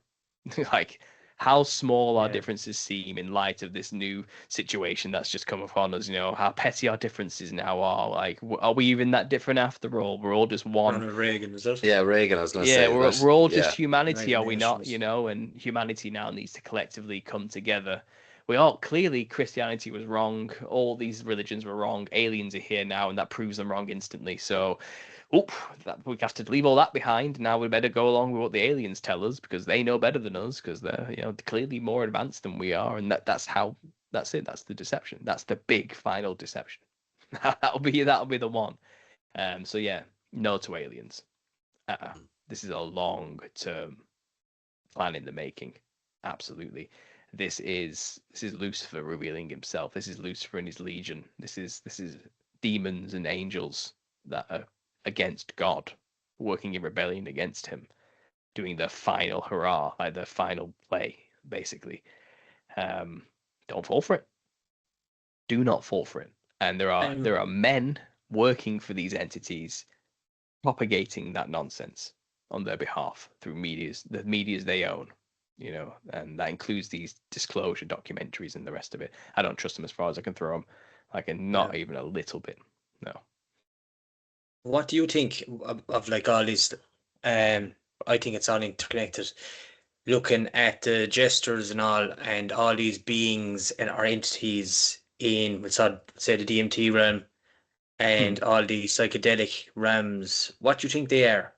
Like, how small our differences seem in light of this new situation that's just come upon us. You know how petty our differences now are. Like, are we even that different after all? We're all just one. Ronald Reagan, is it? Yeah, Reagan. I was going to say. Yeah, we're all just humanity, United are we not? Nations. You know, and humanity now needs to collectively come together. We all clearly Christianity was wrong. All these religions were wrong. Aliens are here now, and that proves them wrong instantly. So, we have to leave all that behind. Now we better go along with what the aliens tell us, because they know better than us, because they're clearly more advanced than we are, and that's it. That's the deception. That's the big final deception. that'll be the one. So yeah, no to aliens. This is a long-term plan in the making. Absolutely. This is Lucifer revealing himself. This is Lucifer and his legion. This is demons and angels that are against God, working in rebellion against him, doing their final hurrah, like their final play, basically. Don't fall for it. Do not fall for it. And there are men working for these entities, propagating that nonsense on their behalf through the medias they own, and that includes these disclosure documentaries and the rest of it. I don't trust them as far as I can throw them, not even a little bit. No. What do you think of like all these? I think it's all interconnected. Looking at the gestures and all these beings and our entities in, let's say, the DMT realm, and all the psychedelic realms. What do you think they are?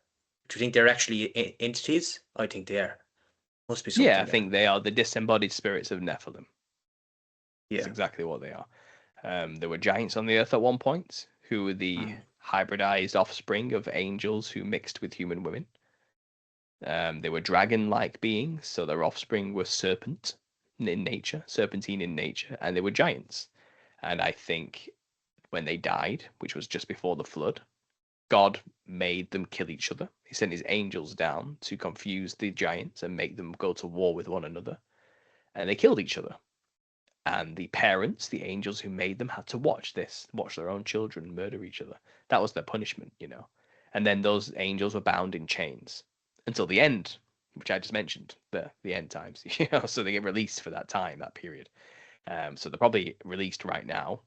Do you think they're actually entities? I think they are. Must be something. Yeah, I think they are the disembodied spirits of Nephilim. Yeah, that's exactly what they are. There were giants on the earth at one point who were the hybridized offspring of angels who mixed with human women. They were dragon-like beings, so their offspring were serpentine in nature, and they were giants. And I think when they died, which was just before the flood, God made them kill each other. He sent his angels down to confuse the giants and make them go to war with one another. And they killed each other. And the parents, the angels who made them, had to watch their own children murder each other. That was their punishment, And then those angels were bound in chains until the end, which I just mentioned, the end times, so they get released for that time, that period. So they're probably released right now,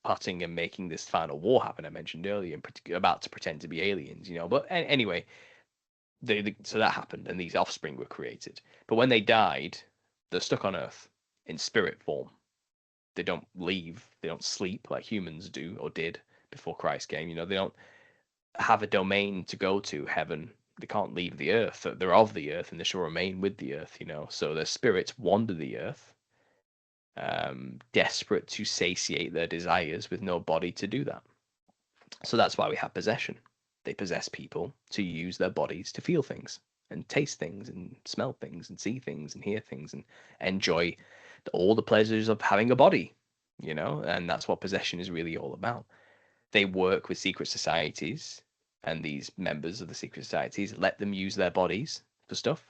plotting and making this final war happen I mentioned earlier, and about to pretend to be aliens, But anyway, so that happened, and these offspring were created. But when they died, they're stuck on Earth in spirit form. They don't leave. They don't sleep like humans do or did before Christ came. They don't have a domain to go to, heaven. They can't leave the earth. They're of the earth, and they shall remain with the earth. So their spirits wander the earth, desperate to satiate their desires with no body to do that. So that's why we have possession. They possess people to use their bodies to feel things and taste things and smell things and see things and hear things and enjoy all the pleasures of having a body, and that's what possession is really all about. They work with secret societies, and these members of the secret societies let them use their bodies for stuff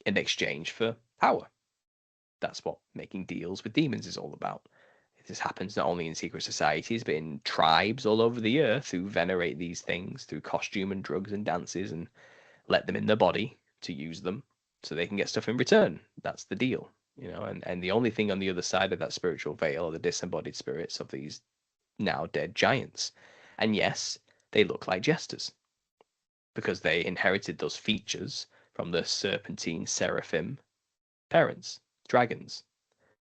in exchange for power. That's what making deals with demons is all about. This happens not only in secret societies, but in tribes all over the earth who venerate these things through costume and drugs and dances and let them in their body to use them so they can get stuff in return. That's the deal, and the only thing on the other side of that spiritual veil are the disembodied spirits of these now dead giants. And yes, they look like jesters because they inherited those features from the serpentine seraphim parents, dragons.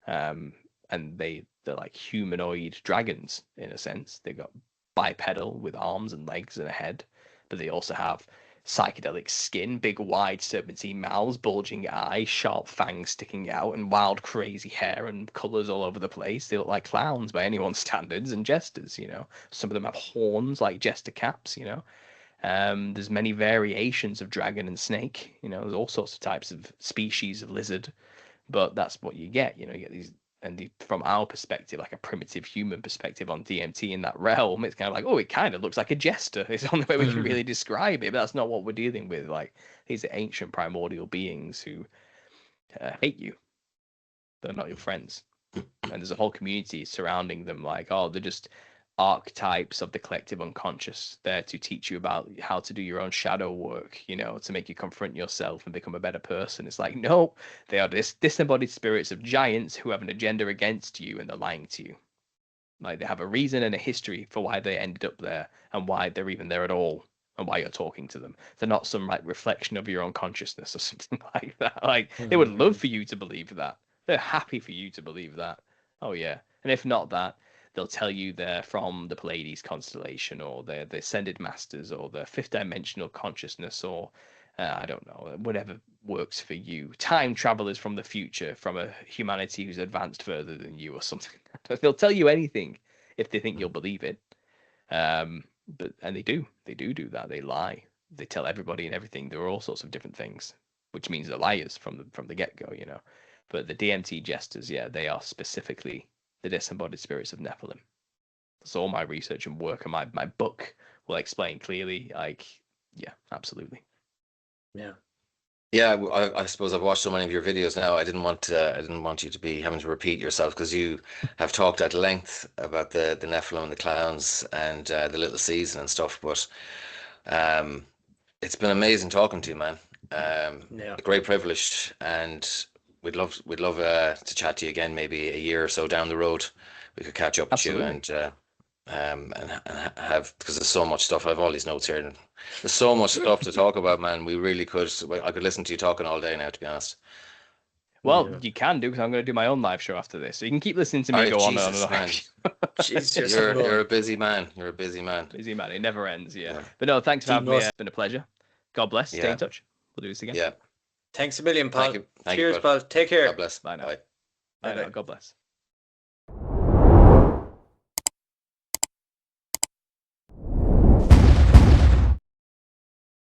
And they're like humanoid dragons in a sense. They've got bipedal with arms and legs and a head, but they also have psychedelic skin, big wide serpentine mouths, bulging eyes, sharp fangs sticking out, and wild crazy hair and colors all over the place. They look like clowns by anyone's standards, and jesters. Some of them have horns like jester caps. There's many variations of dragon and snake. There's all sorts of types of species of lizard, but that's what you get. You get these from our perspective, like a primitive human perspective on DMT in that realm, it's kind of like, oh, it kind of looks like a jester. It's the only way we can really describe it, but that's not what we're dealing with. Like, these are ancient primordial beings who hate you. They're not your friends. And there's a whole community surrounding them, like, oh, they're just archetypes of the collective unconscious there to teach you about how to do your own shadow work, you know, to make you confront yourself and become a better person. It's like, no, they are disembodied spirits of giants who have an agenda against you, and they're lying to you. Like, they have a reason and a history for why they ended up there and why they're even there at all, and why you're talking to them. They're not some like reflection of your own consciousness or something like that. Like, they would love for you to believe that. They're happy for you to believe that. Oh yeah. And if not that, they'll tell you they're from the Pleiades constellation, or they're the ascended masters, or the fifth dimensional consciousness, or I don't know, whatever works for you. Time travelers from the future, from a humanity who's advanced further than you, or something. They'll tell you anything if they think you'll believe it. And they do that. They lie. They tell everybody and everything. There are all sorts of different things, which means they're liars from the get go, you know. But the DMT jesters, yeah, they are specifically the disembodied spirits of Nephilim. So all my research and work and my book will explain clearly, like, yeah, absolutely. Yeah, I suppose I've watched so many of your videos now. I didn't want you to be having to repeat yourself, because you have talked at length about the Nephilim and the clowns and the little season and stuff. But it's been amazing talking to you, man. A great privilege, and we'd love to chat to you again, maybe a year or so down the road. We could catch up with you and have, because there's so much stuff. I have all these notes here, and there's so much stuff to talk about, man. We really could. I could listen to you talking all day now, to be honest. Well, you can do, because I'm going to do my own live show after this, so you can keep listening to me go on and on. Jesus, you're a busy man. You're a busy man. Busy man. It never ends. Yeah. But no, thanks for having me. It's been a pleasure. God bless. Stay in touch. We'll do this again. Yeah. Thanks a million, Paul. Thank Cheers, you, Paul. Take care. God bless. Bye now. Bye. Bye now. God bless.